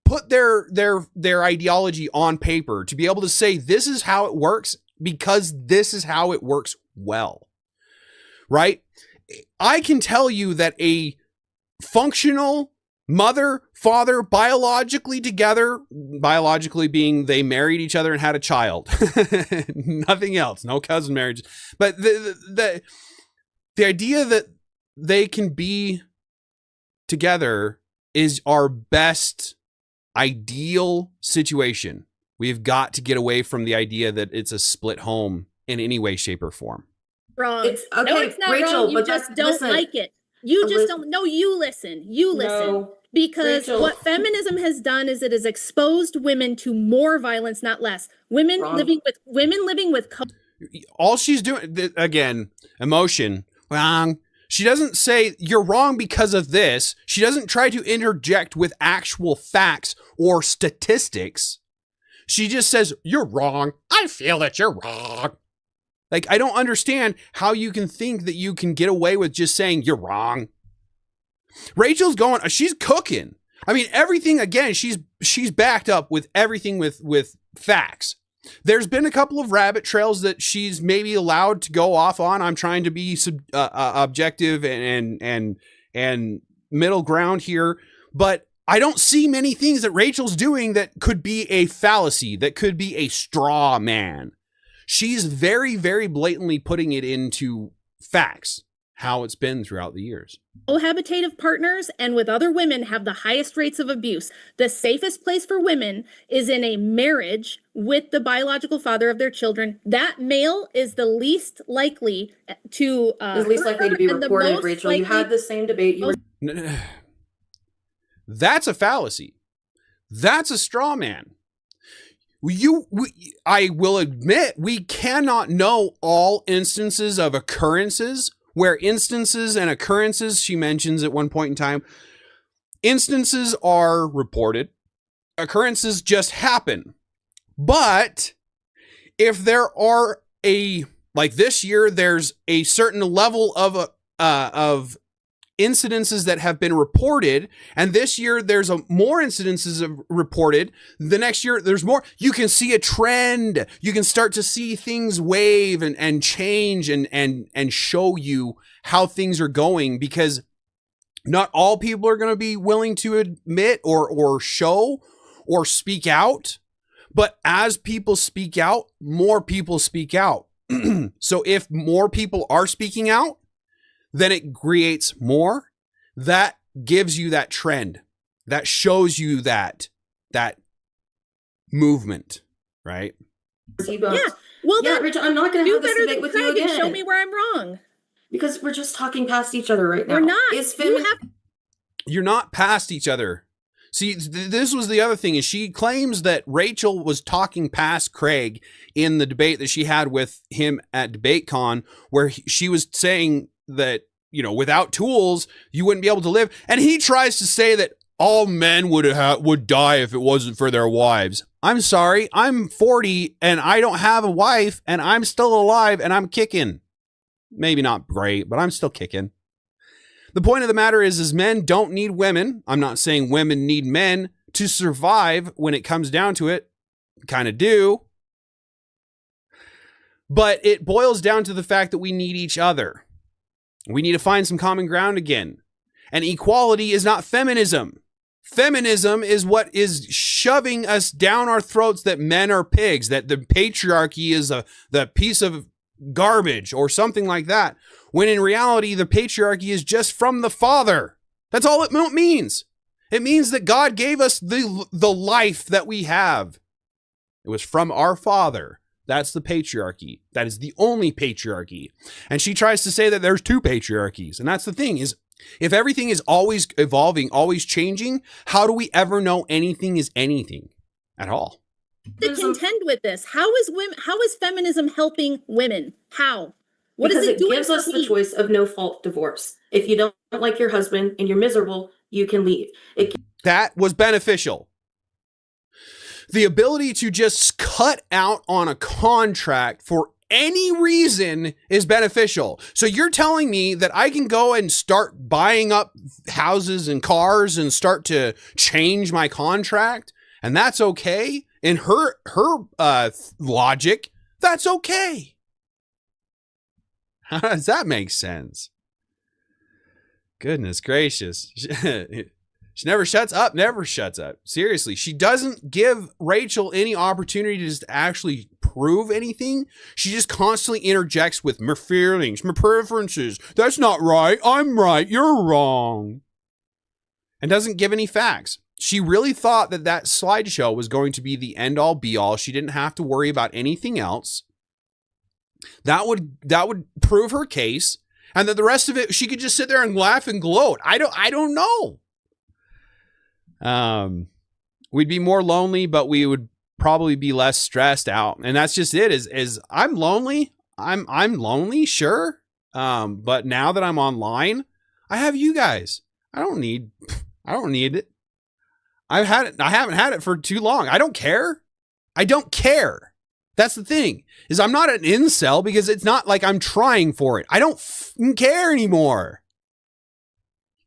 put their ideology on paper, to be able to say this is how it works because this is how it works well, right? I can tell you that a functional mother, father, biologically together, biologically being they married each other and had a child, nothing else, no cousin marriage, but the idea that they can be together is our best ideal situation. We've got to get away from the idea that it's a split home in any way, shape, or form. Wrong. It's okay, no, it's not Rachel, wrong. You but just that's, don't listen, like it. You just listen. don't. No, you listen. You listen. No, Because Rachel. what feminism has done is it has exposed women to more violence, not less. Women Wrong. living with All she's doing, again, emotion, wrong. She doesn't say you're wrong because of this. She doesn't try to interject with actual facts or statistics. She just says, you're wrong. I feel that you're wrong. Like, I don't understand how you can think that you can get away with just saying you're wrong. Rachel's going, she's cooking. I mean, everything, again, she's backed up with everything with facts. There's been a couple of rabbit trails that she's maybe allowed to go off on. I'm trying to be objective and middle ground here, but I don't see many things that Rachel's doing that could be a fallacy, that could be a straw man. She's very, very blatantly putting it into facts, how it's been throughout the years. cohabitative partners and with other women have the highest rates of abuse. The safest place for women is in a marriage with the biological father of their children. That male is the least likely to Is least likely to be and the reported, most Rachel. You had the same debate. You were That's a fallacy. That's a straw man. I will admit, we cannot know all instances of occurrences where instances and occurrences, she mentions at one point in time, instances are reported, occurrences just happen. But if there are like this year, there's a certain level of incidences that have been reported, and this year there's more incidences reported. The next year there's more. You can see a trend. You can start to see things wave and change and show you how things are going, because not all people are going to be willing to admit or show or speak out. But as people speak out, more people speak out. So if more people are speaking out, then it creates more. That gives you that trend. That shows you that movement, right? Yeah. Well, yeah, then Rachel, I'm not going to do have this better debate than with you Craig and again. show me where I'm wrong. Because we're just talking past each other right now. We're not. You're not past each other. See, this was the other thing, is she claims that Rachel was talking past Craig in the debate that she had with him at DebateCon, where she was saying that, you know, without tools, you wouldn't be able to live. And he tries to say that all men would die if it wasn't for their wives. I'm sorry, I'm 40 and I don't have a wife and I'm still alive and I'm kicking. Maybe not great, but I'm still kicking. The point of the matter is men don't need women. I'm not saying women need men to survive when it comes down to it. Kind of do. But it boils down to the fact that we need each other. We need to find some common ground again. And equality is not feminism. Feminism is what is shoving us down our throats that men are pigs, that the patriarchy is the piece of garbage or something like that. When in reality, the patriarchy is just from the father. That's all it means. It means that God gave us the life that we have. It was from our Father. That's the patriarchy. That is the only patriarchy. And she tries to say that there's two patriarchies. And that's the thing is, if everything is always evolving, always changing, how do we ever know anything is anything at all? To contend with this, how is feminism helping women? How? What because is it doing? gives us the choice of no fault divorce. If you don't like your husband and you're miserable, you can leave. That was beneficial. The ability to just cut out on a contract for any reason is beneficial. So you're telling me that I can go and start buying up houses and cars and start to change my contract, and that's okay? In her logic, that's okay. How does that make sense? Goodness gracious. She never shuts up, never shuts up. Seriously, she doesn't give Rachel any opportunity to just actually prove anything. She just constantly interjects with my feelings, my preferences. That's not right. I'm right. You're wrong. And doesn't give any facts. She really thought that that slideshow was going to be the end all be all. She didn't have to worry about anything else. That would prove her case. And that the rest of it, she could just sit there and laugh and gloat. I don't know. We'd be more lonely, but we would probably be less stressed out. And that's just it is I'm lonely. I'm lonely, sure. But now that I'm online, I have you guys. I don't need it. I haven't had it for too long. I don't care. That's the thing, is I'm not an incel because it's not like I'm trying for it. I don't care anymore.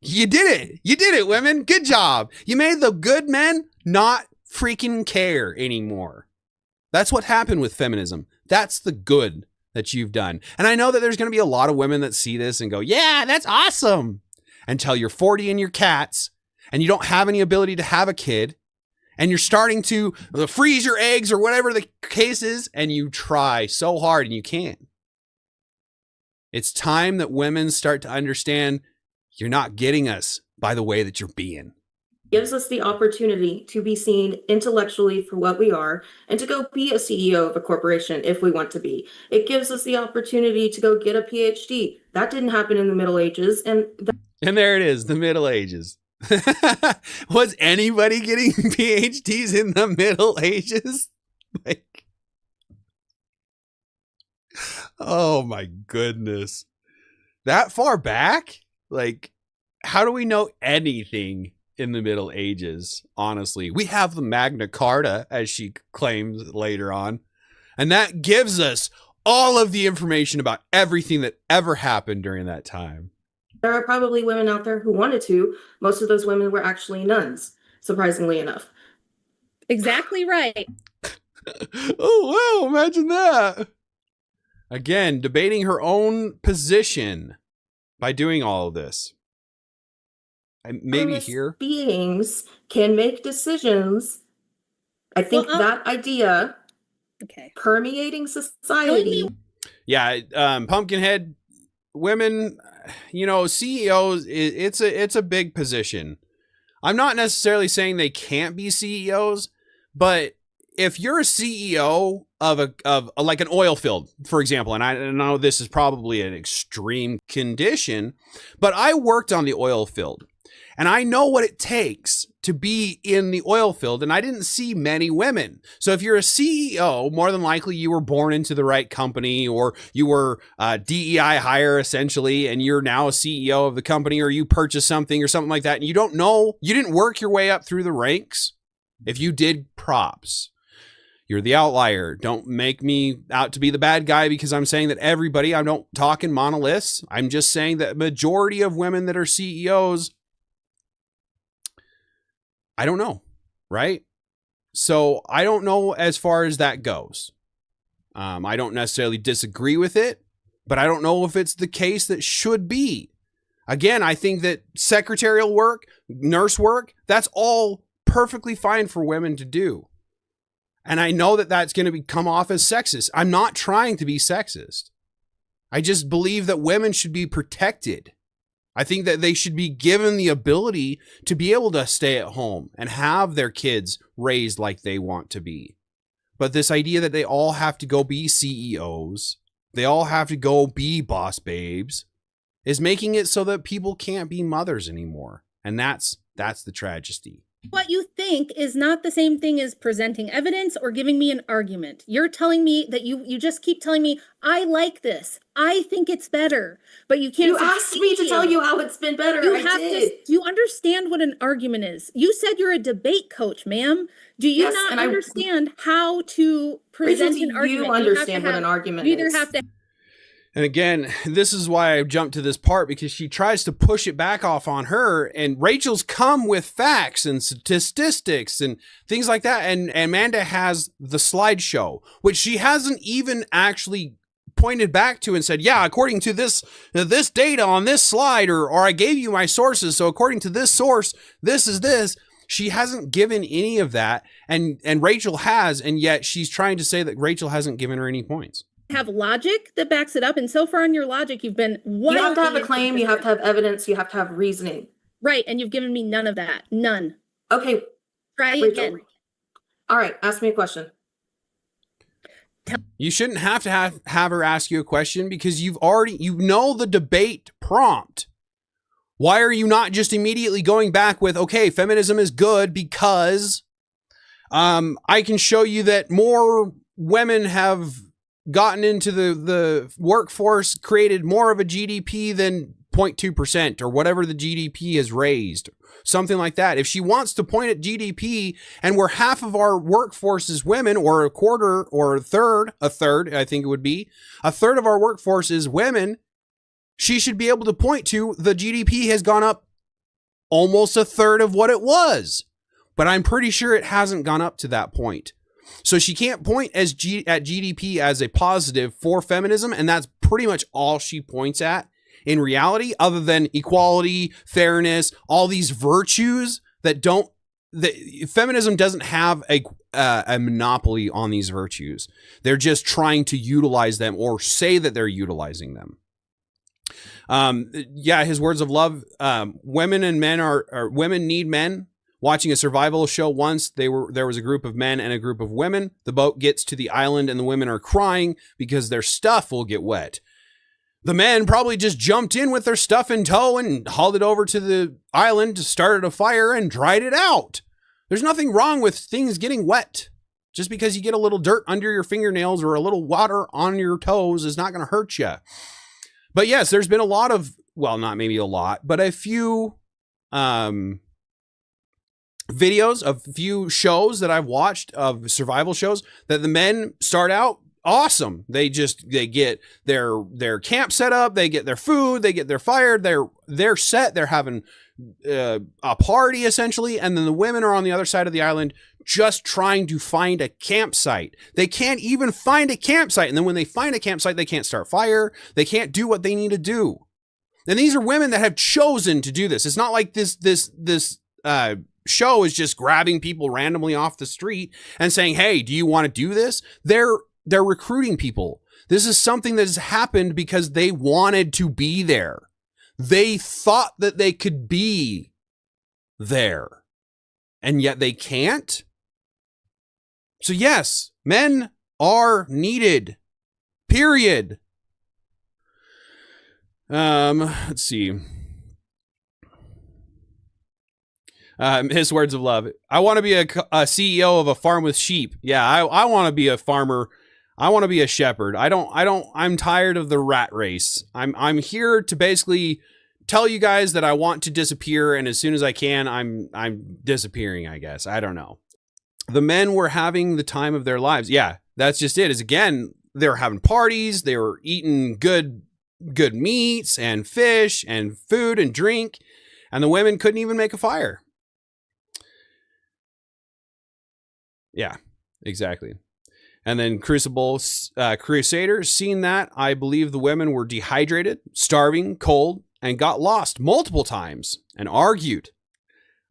You did it, women. Good job. You made the good men not freaking care anymore. That's what happened with feminism. That's the good that you've done. And I know that there's going to be a lot of women that see this and go, yeah, that's awesome. Until you're 40 and your cats and you don't have any ability to have a kid and you're starting to freeze your eggs or whatever the case is, and you try so hard and you can't. It's time that women start to understand you're not getting us by the way that you're being. Gives us the opportunity to be seen intellectually for what we are and to go be a CEO of a corporation if we want to be. It gives us the opportunity to go get a PhD. That didn't happen in the Middle Ages. And there it is, the Middle Ages. Was anybody getting PhDs in the Middle Ages? Like, oh my goodness. That far back? Like, how do we know anything in the Middle Ages? Honestly, we have the Magna Carta, as she claims later on, and that gives us all of the information about everything that ever happened during that time. there are probably women out there who wanted to. Most of those women were actually nuns, surprisingly enough. Exactly right. Oh, wow, imagine that. Again, debating her own position by doing all of this. Maybe Feminist here. beings can make decisions. I think that idea permeating society. Yeah, Pumpkinhead, women, you know, CEOs, it's a big position. I'm not necessarily saying they can't be CEOs, but if you're a CEO of like an oil field, for example, and I know this is probably an extreme condition, but I worked on the oil field and I know what it takes to be in the oil field, and I didn't see many women. So if you're a CEO, more than likely you were born into the right company, or you were DEI hire essentially, and you're now a CEO of the company, or you purchased something or something like that, and you don't know, you didn't work your way up through the ranks. If you did, props. You're the outlier. Don't make me out to be the bad guy because I'm saying that everybody, I don't talk in monoliths. I'm just saying that majority of women that are CEOs, I don't know, right? So I don't know as far as that goes. I don't necessarily disagree with it, but I don't know if it's the case that should be. Again, I think that secretarial work, nurse work, that's all perfectly fine for women to do. And I know that that's going to come off as sexist. I'm not trying to be sexist. I just believe that women should be protected I think that they should be given the ability to be able to stay at home and have their kids raised like they want to be. But this idea that they all have to go be CEOs, they all have to go be boss babes, is making it so that people can't be mothers anymore. And that's the tragedy. What you think is not the same thing as presenting evidence or giving me an argument. You're telling me that you just keep telling me, I like this. I think it's better. But you can't. You asked me to tell you how it's been better. You I have did. to. Do you understand what an argument is? You said you're a debate coach, ma'am. Do you Yes, not and understand how to Rachel, present do an argument? you understand what an argument You either is? have to. And again, this is why I jumped to this part, because she tries to push it back off on her, and Rachel's come with facts and statistics and things like that. And Amanda has the slideshow, which she hasn't even actually pointed back to and said, yeah, according to this data on this slide, or I gave you my sources. So according to this source, this is this. She hasn't given any of that. And Rachel has, and yet she's trying to say that Rachel hasn't given her any points. Have logic that backs it up, and so far in your logic you've been You have to have a claim, you have to have evidence, you have to have reasoning. right, and you've given me none of that. None. Okay, Try Rachel. again. All right, ask me a question. You shouldn't have to have her ask you a question, because you know the debate prompt. Why are you not just immediately going back with, okay, feminism is good because I can show you that more women have gotten into the workforce, created more of a GDP than 0.2% or whatever the GDP has raised, something like that. If she wants to point at GDP and where half of our workforce is women, or a quarter or a third, I think it would be a third of our workforce is women, she should be able to point to the GDP has gone up almost a third of what it was. But I'm pretty sure it hasn't gone up to that point. So she can't point at GDP as a positive for feminism, and that's pretty much all she points at in reality, other than equality, fairness, all these virtues that feminism doesn't have a monopoly on these virtues. They're just trying to utilize them, or say that they're utilizing them. His words of love, women and men women need men. Watching a survival show once, there was a group of men and a group of women. The boat gets to the island and the women are crying because their stuff will get wet. The men probably just jumped in with their stuff in tow and hauled it over to the island, started a fire, and dried it out. There's nothing wrong with things getting wet. Just because you get a little dirt under your fingernails or a little water on your toes is not going to hurt you. But yes, there's been a lot of, well, not maybe a lot, but a few videos of few shows that I've watched of survival shows that the men start out awesome. They get their camp set up, they get their food, they get their fire, they're set, they're having a party essentially, and then the women are on the other side of the island just trying to find a campsite. They can't even find a campsite, and then when they find a campsite, they can't start fire, they can't do what they need to do. And these are women that have chosen to do this. It's not like this show is just grabbing people randomly off the street and saying, hey, do you want to do this? They're recruiting people. This is something that has happened because they wanted to be there. They thought that they could be there, and yet they can't. So yes, men are needed, period. Let's see. His words of love. I want to be a CEO of a farm with sheep. Yeah, I want to be a farmer. I want to be a shepherd. I'm tired of the rat race. I'm here to basically tell you guys that I want to disappear, and as soon as I can, I'm disappearing, I guess. I don't know. The men were having the time of their lives. Yeah, that's just it. Is again, they were having parties, they were eating good meats and fish and food and drink, and the women couldn't even make a fire. Yeah, exactly. And then Crusaders, seeing that, I believe the women were dehydrated, starving, cold, and got lost multiple times and argued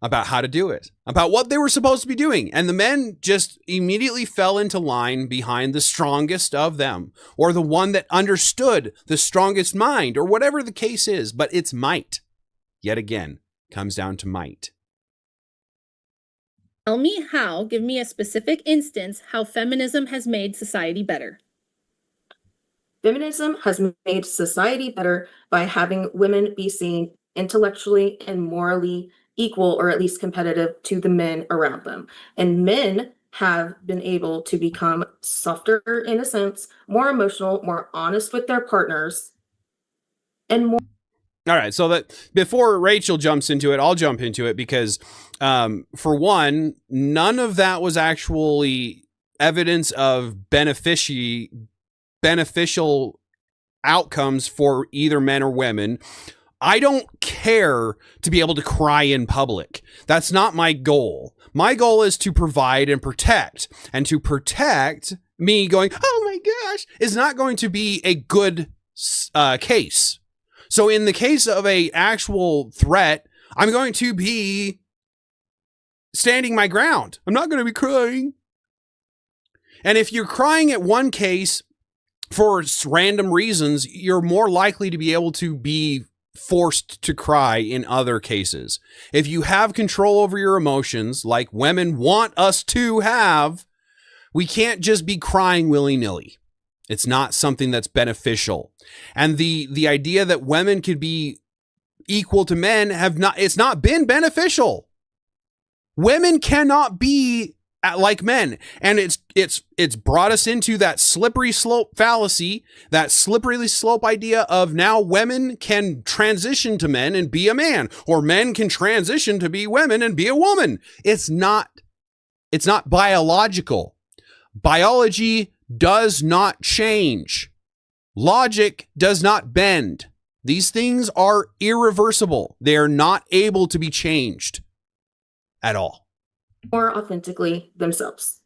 about how to do it, about what they were supposed to be doing. And the men just immediately fell into line behind the strongest of them, or the one that understood the strongest mind, or whatever the case is, but it's might. yet again, comes down to might. Tell me how, give me a specific instance, how feminism has made society better. Feminism has made society better by having women be seen intellectually and morally equal, or at least competitive, to the men around them. And men have been able to become softer in a sense, more emotional, more honest with their partners, and more. All right, so that before Rachel jumps into it, I'll jump into it because, for one, none of that was actually evidence of beneficial outcomes for either men or women. I don't care to be able to cry in public. That's not my goal. My goal is to provide and protect. And to protect, me going, oh my gosh, is not going to be a good case. So in the case of a actual threat, I'm going to be standing my ground. I'm not going to be crying. And if you're crying at one case for random reasons, you're more likely to be able to be forced to cry in other cases. If you have control over your emotions, like women want us to have, we can't just be crying willy-nilly. It's not something that's beneficial. And the idea that women could be equal to men it's not been beneficial. Women cannot be like men. And it's brought us into that slippery slope fallacy, that slippery slope idea of now women can transition to men and be a man, or men can transition to be women and be a woman. It's not biological. Biology does not change. Logic does not bend. These things are irreversible. They are not able to be changed at all. More authentically themselves.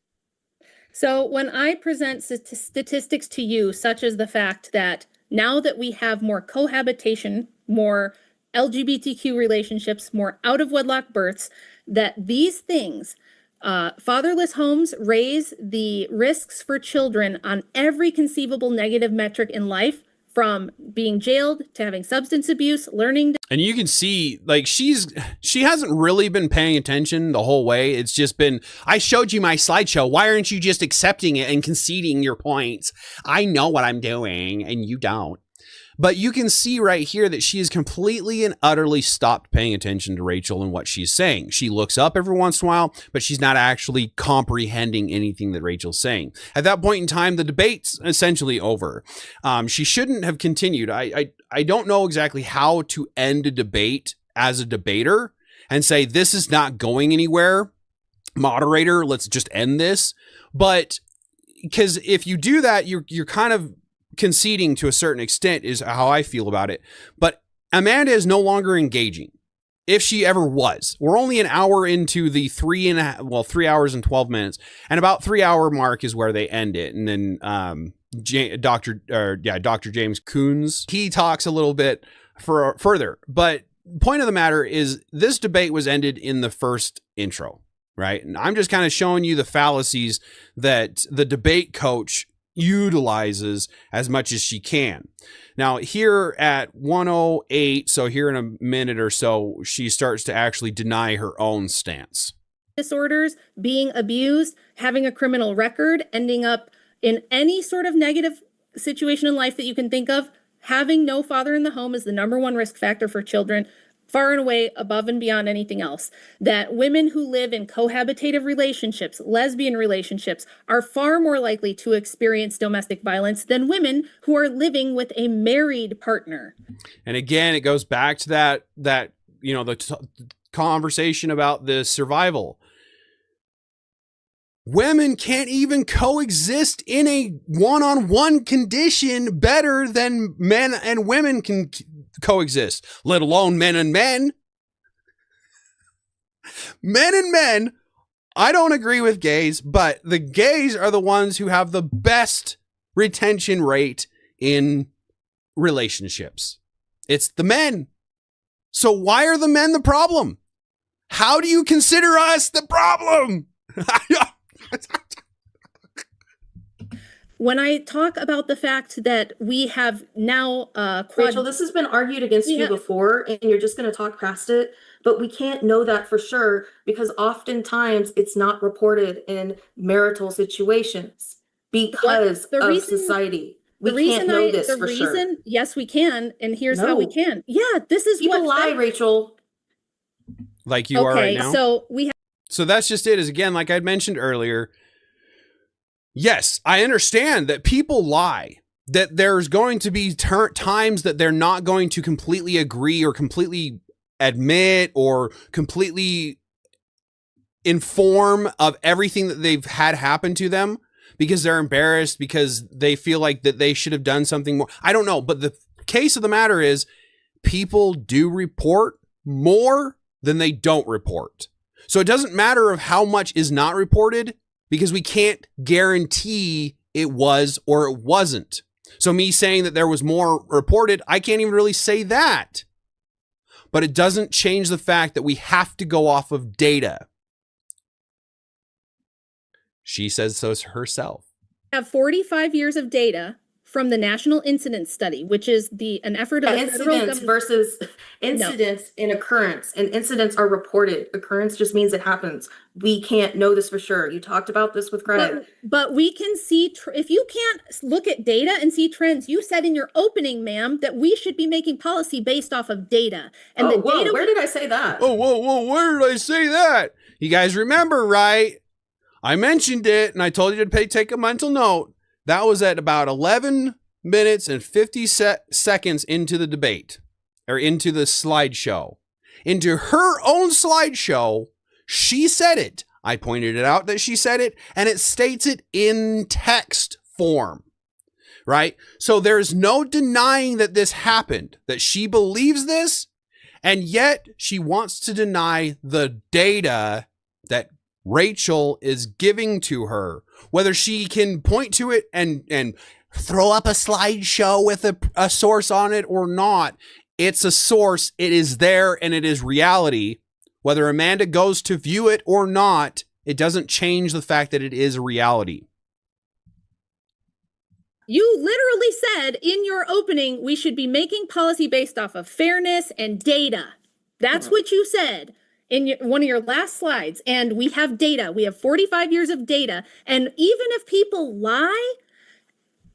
So when I present statistics to you, such as the fact that now that we have more cohabitation, more LGBTQ relationships, more out-of-wedlock births, that these things, fatherless homes raise the risks for children on every conceivable negative metric in life, from being jailed to having substance abuse, learning. And you can see, like, she hasn't really been paying attention the whole way. It's just been, I showed you my slideshow. Why aren't you just accepting it and conceding your points? I know what I'm doing and you don't. But you can see right here that she has completely and utterly stopped paying attention to Rachel and what she's saying. She looks up every once in a while, but she's not actually comprehending anything that Rachel's saying. At that point in time, the debate's essentially over. She shouldn't have continued. I don't know exactly how to end a debate as a debater and say, this is not going anywhere. Moderator, let's just end this. But because if you do that, you're kind of conceding to a certain extent, is how I feel about it. But Amanda is no longer engaging, if she ever was. We're only an hour into the 3 hours and 12 minutes, and about 3 hour mark is where they end it. And then Dr. James Coons, he talks a little bit further. But point of the matter is, this debate was ended in the first intro, right? And I'm just kind of showing you the fallacies that the debate coach utilizes as much as she can. Now here at 1:08, so here in a minute or so, she starts to actually deny her own stance. Disorders, being abused, having a criminal record, ending up in any sort of negative situation in life that you can think of. Having no father in the home is the #1 risk factor for children, far and away above and beyond anything else. That women who live in cohabitative relationships, lesbian relationships, are far more likely to experience domestic violence than women who are living with a married partner. And again, it goes back to that the conversation about the survival. Women can't even coexist in a one-on-one condition better than men and women can coexist, let alone men and men. Men and men, I don't agree with gays, but the gays are the ones who have the best retention rate in relationships. It's the men. So why are the men the problem? How do you consider us the problem? when I talk about the fact that we have now Rachel, this has been argued against you before, and you're just going to talk past it. But we can't know that for sure because oftentimes it's not reported in marital situations because of society. We can't know this for sure. Yes, we can, and here's how we can. Yeah, this is People lie, Rachel. Like you are right now. So that's just it. Is again, like I'd mentioned earlier. Yes, I understand that people lie, that there's going to be times that they're not going to completely agree or completely admit or completely inform of everything that they've had happen to them because they're embarrassed, because they feel like that they should have done something more. I don't know. But the case of the matter is people do report more than they don't report. So it doesn't matter of how much is not reported, because we can't guarantee it was or it wasn't. So me saying that there was more reported, I can't even really say that. But it doesn't change the fact that we have to go off of data. She says so herself. Have 45 years of data from the National Incidence Study, which is an effort of incidents versus incidents in occurrence, and incidents are reported. Occurrence just means it happens. We can't know this for sure. You talked about this with Greg. But we can see, if you can't look at data and see trends, you said in your opening, ma'am, that we should be making policy based off of data. And where did I say that? Whoa, where did I say that? You guys remember, right? I mentioned it and I told you to take a mental note. That was at about 11 minutes and 50 seconds into the debate, or into the slideshow. Into her own slideshow, she said it. I pointed it out that she said it, and it states it in text form, right? So there's no denying that this happened, that she believes this, and yet she wants to deny the data that Rachel is giving to her. Whether she can point to it and throw up a slideshow with a source on it or not, it's a source. It is there and it is reality. Whether Amanda goes to view it or not, it doesn't change the fact that it is a reality. You literally said in your opening, we should be making policy based off of fairness and data. That's what you said in one of your last slides. And we have data. We have 45 years of data. And even if people lie,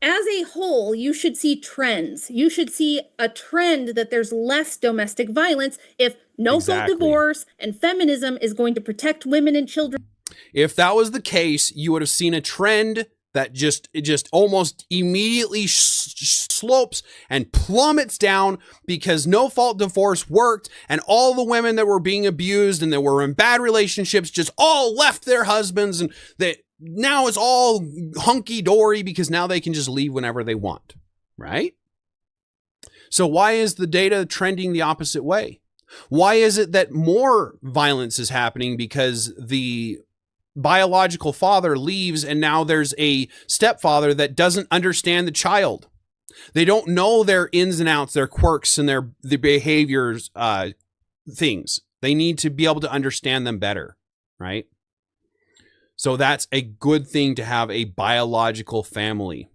as a whole, you should see trends. You should see a trend that there's less domestic violence if no-fault divorce and feminism is going to protect women and children. If that was the case, you would have seen a trend that just almost immediately slopes and plummets down because no-fault divorce worked, and all the women that were being abused and that were in bad relationships just all left their husbands, and that now it's all hunky-dory because now they can just leave whenever they want, right? So why is the data trending the opposite way? Why is it that more violence is happening because the biological father leaves and now there's a stepfather that doesn't understand the child? They don't know their ins and outs, their quirks and their behaviors, things. They need to be able to understand them better, right? So that's a good thing to have a biological family.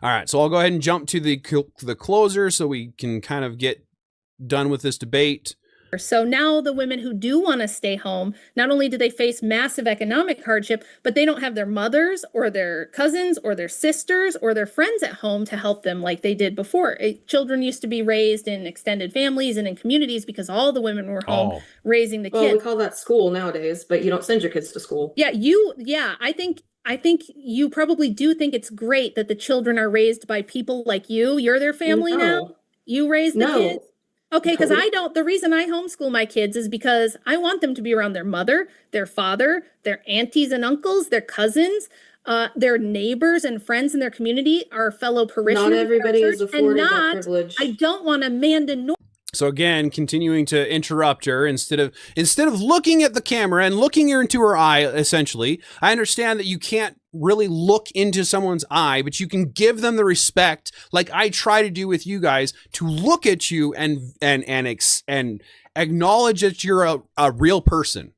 All right, so I'll go ahead and jump to the closer so we can kind of get done with this debate. So now the women who do want to stay home, not only do they face massive economic hardship, but they don't have their mothers or their cousins or their sisters or their friends at home to help them like they did before. Children used to be raised in extended families and in communities because all the women were home raising the kids. Well, we call that school nowadays, but you don't send your kids to school. I think you probably do think it's great that the children are raised by people like you. You're their family now. You raise the kids. Okay, because the reason I homeschool my kids is because I want them to be around their mother, their father, their aunties and uncles, their cousins, their neighbors and friends in their community, our fellow parishioners. Not everybody is afforded that privilege. I don't want Amanda So again, continuing to interrupt her instead of looking at the camera and looking her into her eye, essentially. I understand that you can't really look into someone's eye, but you can give them the respect, like I try to do with you guys, to look at you and acknowledge that you're a real person,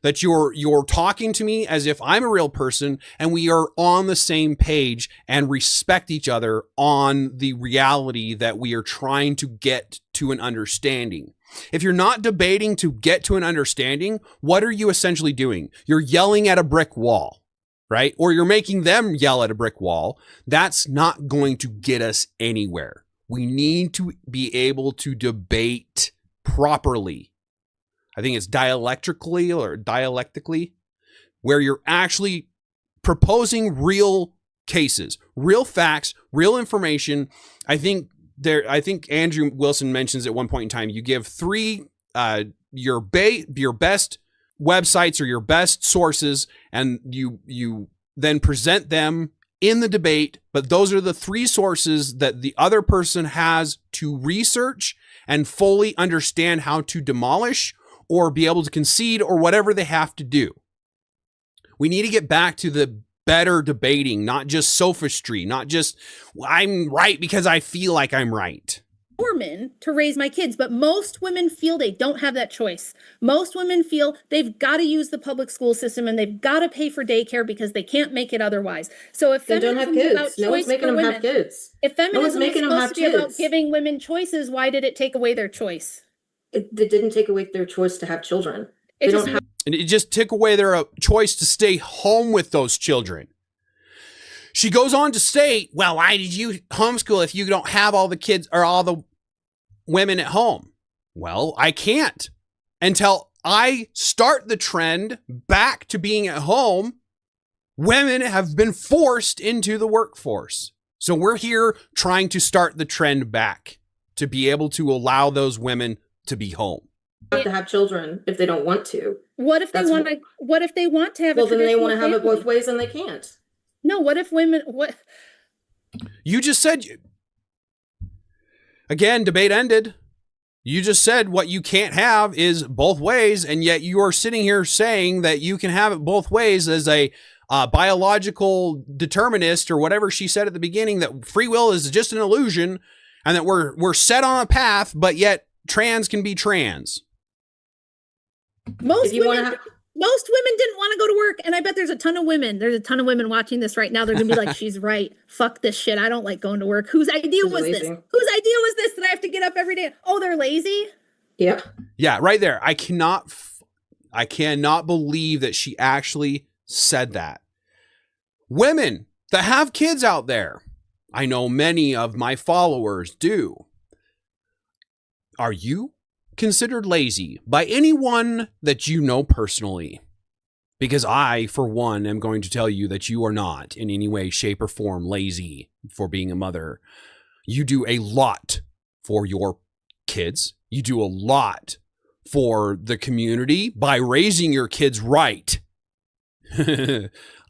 that you're talking to me as if I'm a real person and we are on the same page and respect each other on the reality that we are trying to get to an understanding. If you're not debating to get to an understanding, what are you essentially doing? You're yelling at a brick wall, right? Or you're making them yell at a brick wall. That's not going to get us anywhere. We need to be able to debate properly. I think it's dialectically, where you're actually proposing real cases, real facts, real information. I think Andrew Wilson mentions at one point in time, you give three your best websites or your best sources, and you then present them in the debate, but those are the three sources that the other person has to research and fully understand how to demolish or be able to concede or whatever they have to do. We need to get back to the better debating, not just sophistry, not just I'm right because I feel like I'm right. Women to raise my kids, but most women feel they don't have that choice. Most women feel they've got to use the public school system and they've got to pay for daycare because they can't make it otherwise. So if they don't have kids, no one's making them have kids. If feminism is supposed to be about giving women choices, why did it take away their choice? It didn't take away their choice to have children. And it just took away their choice to stay home with those children. She goes on to say, well, why did you homeschool if you don't have all the kids or all the women at home? Well, I can't until I start the trend back to being at home. Women have been forced into the workforce. So we're here trying to start the trend back to be able to allow those women to be home. Have to have children if they don't want to. What if they want to? What if they want to have? Well, then they want to have it both ways, and they can't. No. What if women? What? You just said. Again, debate ended. You just said what you can't have is both ways, and yet you are sitting here saying that you can have it both ways as a biological determinist or whatever she said at the beginning, that free will is just an illusion, and that we're set on a path, but yet trans can be trans. Most women didn't want to go to work, and I bet there's a ton of women watching this right now. They're gonna be like, she's right, fuck this shit, I don't like going to work. Whose idea was this that I have to get up every day? Oh, they're lazy. Yeah, right there. I cannot believe that she actually said that. Women that have kids out there, I know many of my followers do. Are you considered lazy by anyone that you know personally? Because I, for one, am going to tell you that you are not in any way, shape, or form lazy for being a mother. You do a lot for your kids. You do a lot for the community by raising your kids right.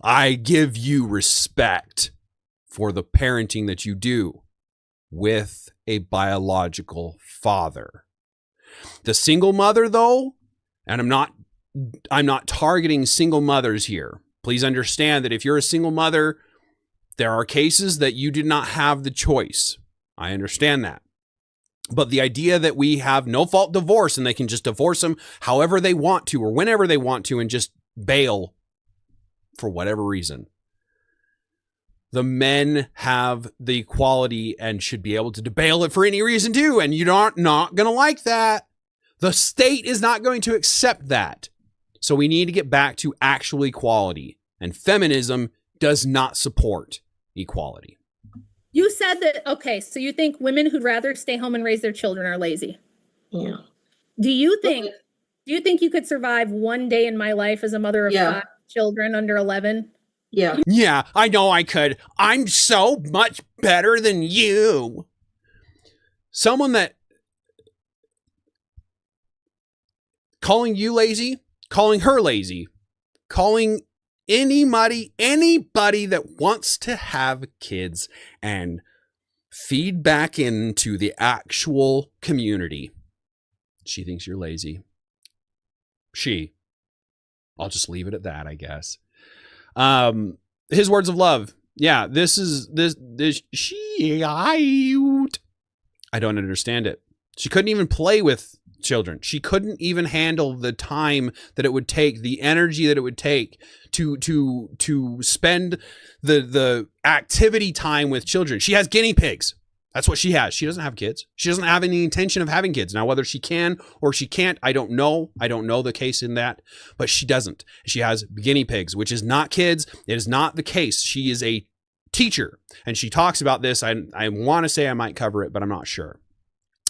I give you respect for the parenting that you do with a biological father. The single mother, though, and I'm not targeting single mothers here. Please understand that if you're a single mother, there are cases that you did not have the choice. I understand that. But the idea that we have no fault divorce and they can just divorce them however they want to or whenever they want to and just bail for whatever reason. The men have the equality and should be able to bail it for any reason too. And you're not going to like that. The state is not going to accept that. So we need to get back to actual equality. And feminism does not support equality. You said that, okay, so you think women who'd rather stay home and raise their children are lazy? Yeah. Do you think you could survive one day in my life as a mother of 5 children under 11? Yeah. Yeah, I know I could. I'm so much better than you. Someone that calling you lazy, calling her lazy, calling anybody that wants to have kids and feed back into the actual community. She thinks you're lazy. I'll just leave it at that, I guess. His words of love. Yeah, this I don't understand it. She couldn't even play with children. She couldn't even handle the time that it would take, the energy that it would take to spend the activity time with children. She has guinea pigs. That's what she has. She doesn't have kids. She doesn't have any intention of having kids. Now, whether she can or she can't, I don't know. I don't know the case in that, but she doesn't. She has guinea pigs, which is not kids. It is not the case. She is a teacher, and she talks about this. I want to say I might cover it, but I'm not sure.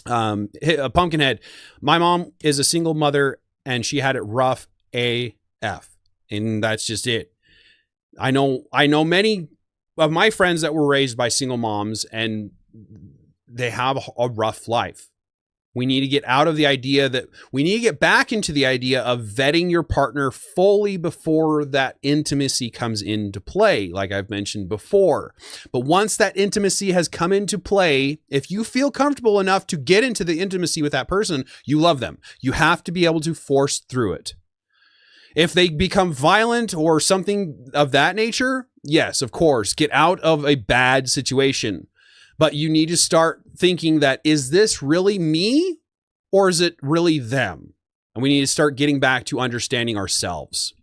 Pumpkinhead, my mom is a single mother, and she had it rough AF, and that's just it. I know many of my friends that were raised by single moms, and they have a rough life. We need to get out of the idea that we need to get back into the idea of vetting your partner fully before that intimacy comes into play, like I've mentioned before. But once that intimacy has come into play, if you feel comfortable enough to get into the intimacy with that person, you love them. You have to be able to force through it. If they become violent or something of that nature, yes, of course, get out of a bad situation. But you need to start thinking that, is this really me or is it really them? And we need to start getting back to understanding ourselves.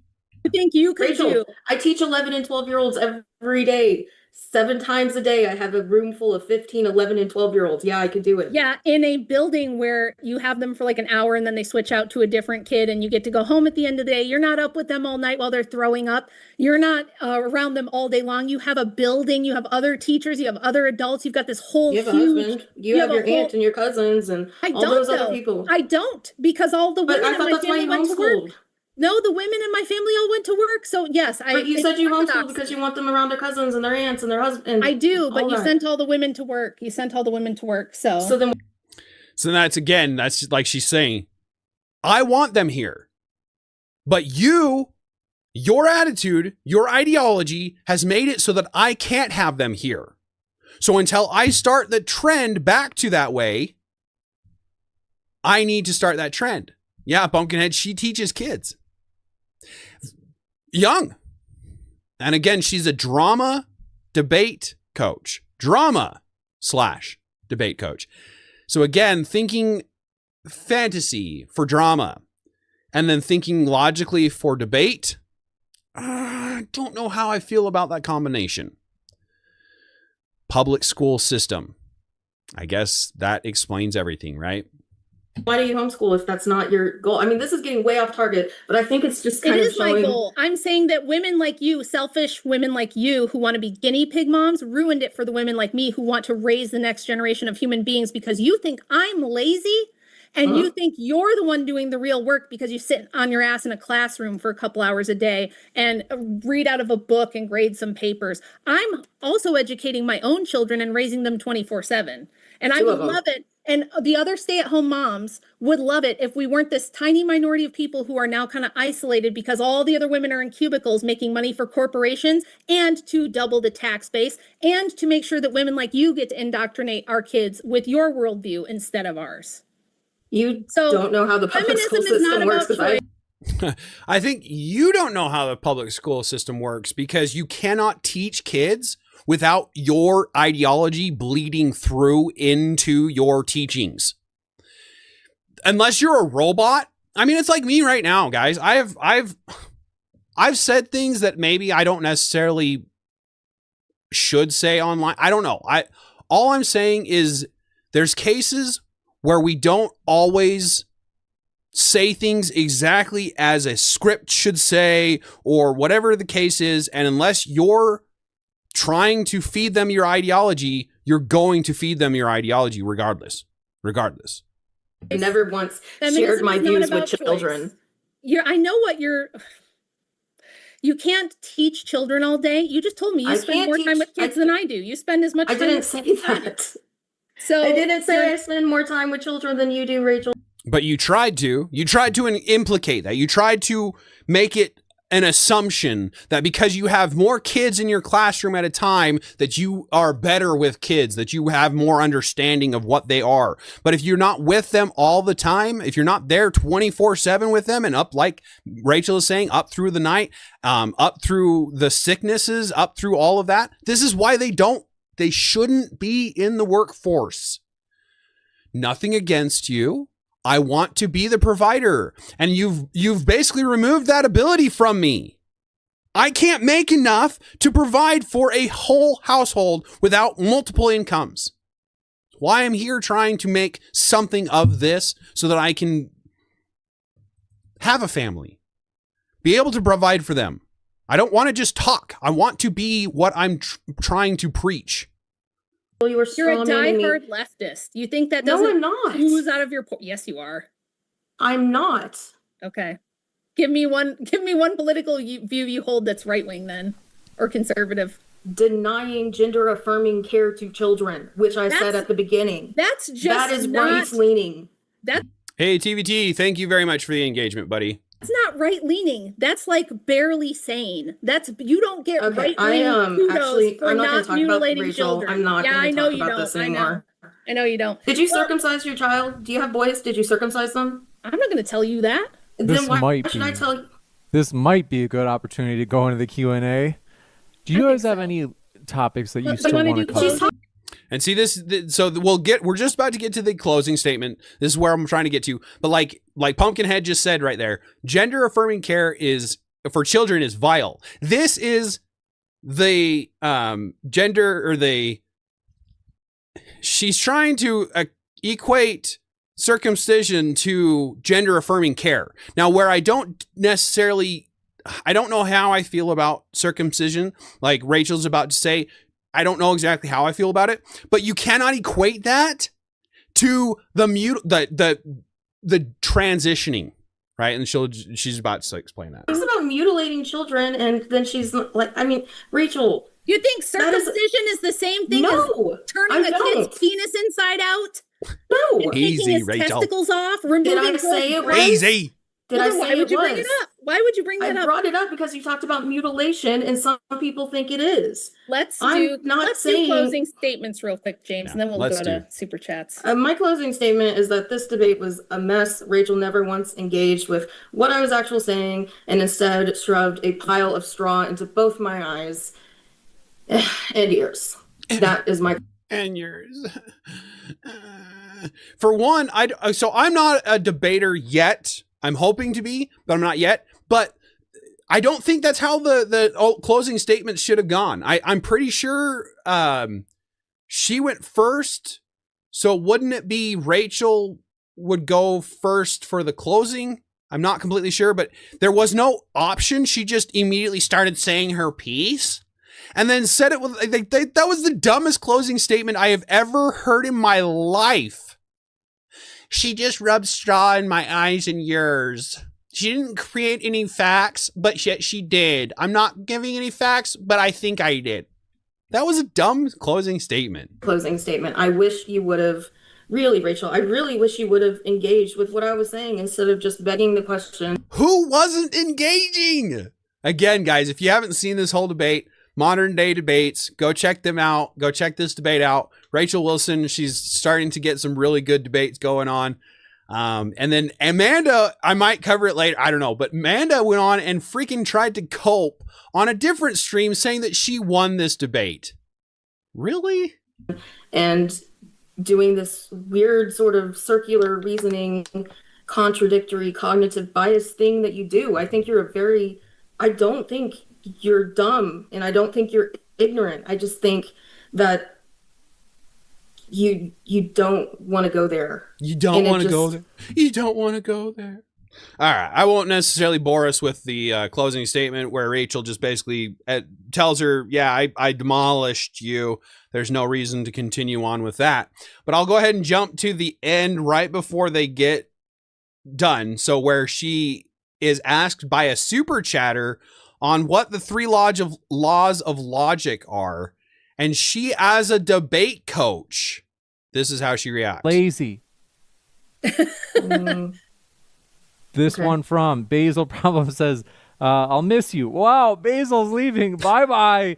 I think you could Rachel, do. I teach 11 and 12-year-olds every day. 7 times a day, I have a room full of 15, 11, and 12-year-olds. Yeah, I could do it. Yeah, in a building where you have them for like an hour and then they switch out to a different kid and you get to go home at the end of the day. You're not up with them all night while they're throwing up. You're not around them all day long. You have a building, you have other teachers, you have other adults. You've got this whole You have a husband, you have your aunt and your cousins and all those other people. I don't, because all the But women I in thought my that's why family you went to work. homeschooled. No, the women in my family all went to work. So yes, But you said you homeschooled orthodox. because you want them around their cousins and their aunts and their husbands. I do, but all you that. sent all the women to work. You sent all the women to work. So So that's like she's saying, I want them here. But your attitude, your ideology has made it so that I can't have them here. So until I start the trend back to that way, I need to start that trend. Yeah, Pumpkinhead, she teaches kids. Young. And again, she's a drama debate coach. Drama/debate coach. So again, thinking fantasy for drama and then thinking logically for debate. I don't know how I feel about that combination. Public school system. I guess that explains everything, right? why do you homeschool if that's not your goal? I mean, this is getting way off target, but I think it's just kind of showing. It is my goal. I'm saying that women like you, selfish women like you who want to be guinea pig moms, ruined it for the women like me who want to raise the next generation of human beings because you think I'm lazy and you think you're the one doing the real work because you sit on your ass in a classroom for a couple hours a day and read out of a book and grade some papers. I'm also educating my own children and raising them 24/7. And I would love it. And the other stay-at-home moms would love it if we weren't this tiny minority of people who are now kind of isolated because all the other women are in cubicles making money for corporations and to double the tax base and to make sure that women like you get to indoctrinate our kids with your worldview instead of ours. You don't know how the public school system works. I think you don't know how the public school system works because you cannot teach kids without your ideology bleeding through into your teachings. Unless you're a robot. I mean, it's like me right now, guys. I've said things that maybe I don't necessarily should say online. I don't know. All I'm saying is there's cases where we don't always say things exactly as a script should say or whatever the case is. And unless you're trying to feed them your ideology, you're going to feed them your ideology regardless. I never once shared my views with children. I know what you can't teach children all day. You just told me you spend more time with kids than I do. You spend as much time. I didn't say that. So I didn't say I spend more time with children than you do, Rachel. But you tried to implicate that. You tried to make it an assumption that because you have more kids in your classroom at a time that you are better with kids, that you have more understanding of what they are. But if you're not with them all the time, if you're not there 24/7 with them and up, like Rachel is saying, up through the night, up through the sicknesses, up through all of that, this is why they shouldn't be in the workforce. Nothing against you. I want to be the provider. And you've basically removed that ability from me. I can't make enough to provide for a whole household without multiple incomes. That's why I'm here trying to make something of this so that I can have a family, be able to provide for them. I don't want to just talk. I want to be what I'm trying to preach. Well, you were You're a strawmanning me. diehard leftist. You think that No, doesn't I'm not. ooze out of your yes, you are. I'm not. Okay. Give me one political view you hold that's right wing then, or conservative. Denying gender affirming care to children, which I said at the beginning. That's just that is right leaning. Hey, TVT, thank you very much for the engagement, buddy. That's not right leaning. That's like barely sane. That's you don't get Okay, right wing kudos for I'm not not talk mutilating about Rachel. children. I'm not yeah, I going to know talk you about don't. this anymore. I know you don't. Did you circumcise your child? Do you have boys? Did you circumcise them? I'm not going to tell you that. This Then why might should be. I tell you? This might be a good opportunity to go into the Q&A. Do you guys have any topics that you still want to cover? And see so we're just about to get to the closing statement. This is where I'm trying to get to. But like Pumpkinhead just said right there, gender affirming care is for children is vile. This is the gender or she's trying to equate circumcision to gender affirming care. Now, where I don't know how I feel about circumcision, like Rachel's about to say, I don't know exactly how I feel about it, but you cannot equate that to the transitioning, right? And she's about to explain that. It's about mutilating children, and then she's like, I mean, Rachel. You think circumcision is the same thing as turning a kid's penis inside out? No. And taking his testicles off, removing Did I say it was? Easy. Did I say why would you bring it up? Why would you bring that up? I brought it up because you talked about mutilation, and some people think it is. Let's do closing statements real quick, James, and then we'll go to super chats. My closing statement is that this debate was a mess. Rachel never once engaged with what I was actually saying, and instead shoved a pile of straw into both my eyes and ears. That is my and yours. For one, I'm not a debater yet. I'm hoping to be, but I'm not yet. But I don't think that's how the closing statement should have gone. I'm pretty sure she went first. So wouldn't it be Rachel would go first for the closing? I'm not completely sure, but there was no option. She just immediately started saying her piece and then said it with that was the dumbest closing statement I have ever heard in my life. She just rubbed straw in my eyes and yours. She didn't create any facts, but yet she did. I'm not giving any facts, but I think I did. That was a dumb closing statement. I wish you would have, really, Rachel, I really wish you would have engaged with what I was saying instead of just begging the question. Who wasn't engaging? Again, guys, if you haven't seen this whole debate, modern day debates, go check them out. Go check this debate out. Rachel Wilson, she's starting to get some really good debates going on. And then Amanda, I might cover it later. I don't know. But Amanda went on and freaking tried to cope on a different stream saying that she won this debate. Really? And doing this weird sort of circular reasoning, contradictory cognitive bias thing that you do. I think I don't think you're dumb and I don't think you're ignorant. I just think that you don't want to go there. You don't want to go there. You don't want to go there. All right. I won't necessarily bore us with the closing statement where Rachel just basically tells her, yeah, I demolished you. There's no reason to continue on with that. But I'll go ahead and jump to the end right before they get done. So where she is asked by a super chatter on what the 3 laws of logic are. And she, as a debate coach, this is how she reacts. Lazy. This one from Basil Problem says, I'll miss you. Wow, Basil's leaving. Bye-bye.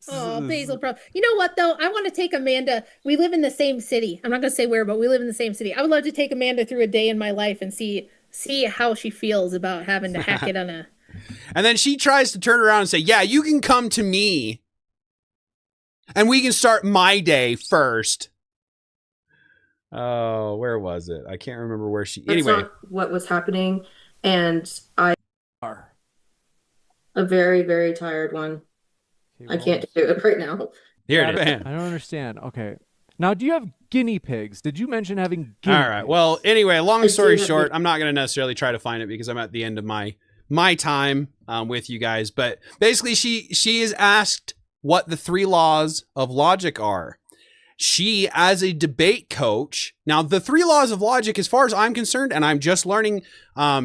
Oh, Basil Problem. You know what, though? I want to take Amanda. We live in the same city. I'm not going to say where, but we live in the same city. I would love to take Amanda through a day in my life and see how she feels about having to hack it on a... And then she tries to turn around and say, yeah, you can come to me. And we can start my day first. Oh, where was it? I can't remember where she. That's Anyway, not what was happening. And I'm Are. a very, very tired one. Okay, I well, can't do it right now. here I it is. don't understand. Okay. Now, do you have guinea pigs? Did you mention having guinea All right. pigs? Well, anyway, long I story do have short, the- I'm not going to necessarily try to find it because I'm at the end of my time with you guys. But basically, she is asked what the 3 laws of logic are. She, as a debate coach, now the 3 laws of logic, as far as I'm concerned, and I'm just learning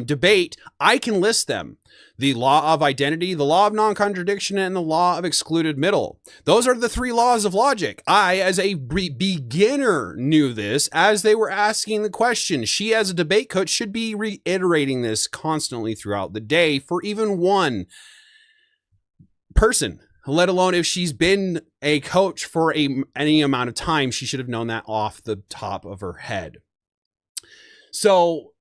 debate, I can list them. The law of identity, the law of non-contradiction, and the law of excluded middle. Those are the 3 laws of logic. I, as a beginner, knew this as they were asking the question. She, as a debate coach, should be reiterating this constantly throughout the day for even one person, let alone if she's been a coach for any amount of time. She should have known that off the top of her head. So,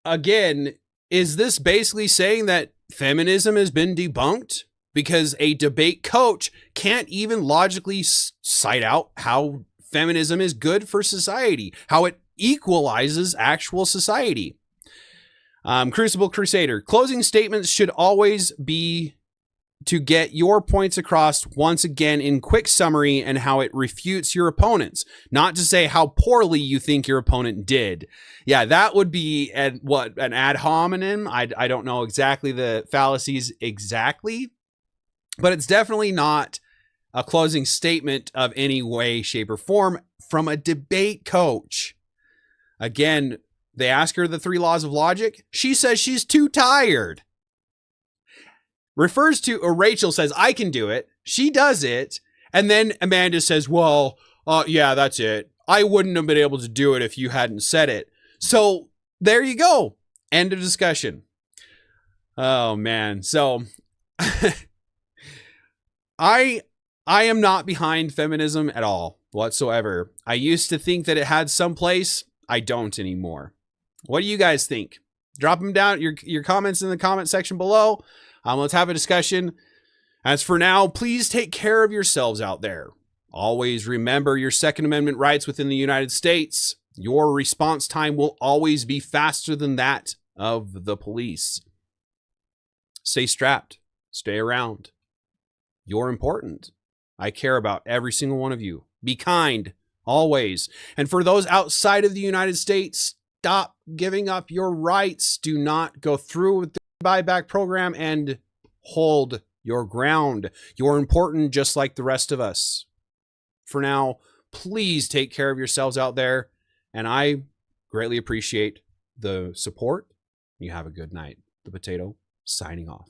again, is this basically saying that feminism has been debunked? Because a debate coach can't even logically cite out how feminism is good for society, how it equalizes actual society. Crucible Crusader, closing statements should always be to get your points across once again in quick summary and how it refutes your opponents, not to say how poorly you think your opponent did. Yeah, that would be an ad hominem. I don't know exactly the fallacies exactly, but it's definitely not a closing statement of any way, shape, or form from a debate coach. Again, they ask her the 3 laws of logic. She says she's too tired. Refers to, or Rachel says, I can do it. She does it. And then Amanda says, well, yeah, that's it. I wouldn't have been able to do it if you hadn't said it. So there you go. End of discussion. Oh, man. So I am not behind feminism at all whatsoever. I used to think that it had some place. I don't anymore. What do you guys think? Drop them down, your comments in the comment section below. Let's have a discussion. As for now, please take care of yourselves out there. Always remember your Second Amendment rights within the United States. Your response time will always be faster than that of the police. Stay strapped. Stay around. You're important. I care about every single one of you. Be kind, always. And for those outside of the United States, stop giving up your rights. Do not go through with the buyback program and hold your ground. You're important just like the rest of us. For now, please take care of yourselves out there. And I greatly appreciate the support. You have a good night. The Potato signing off.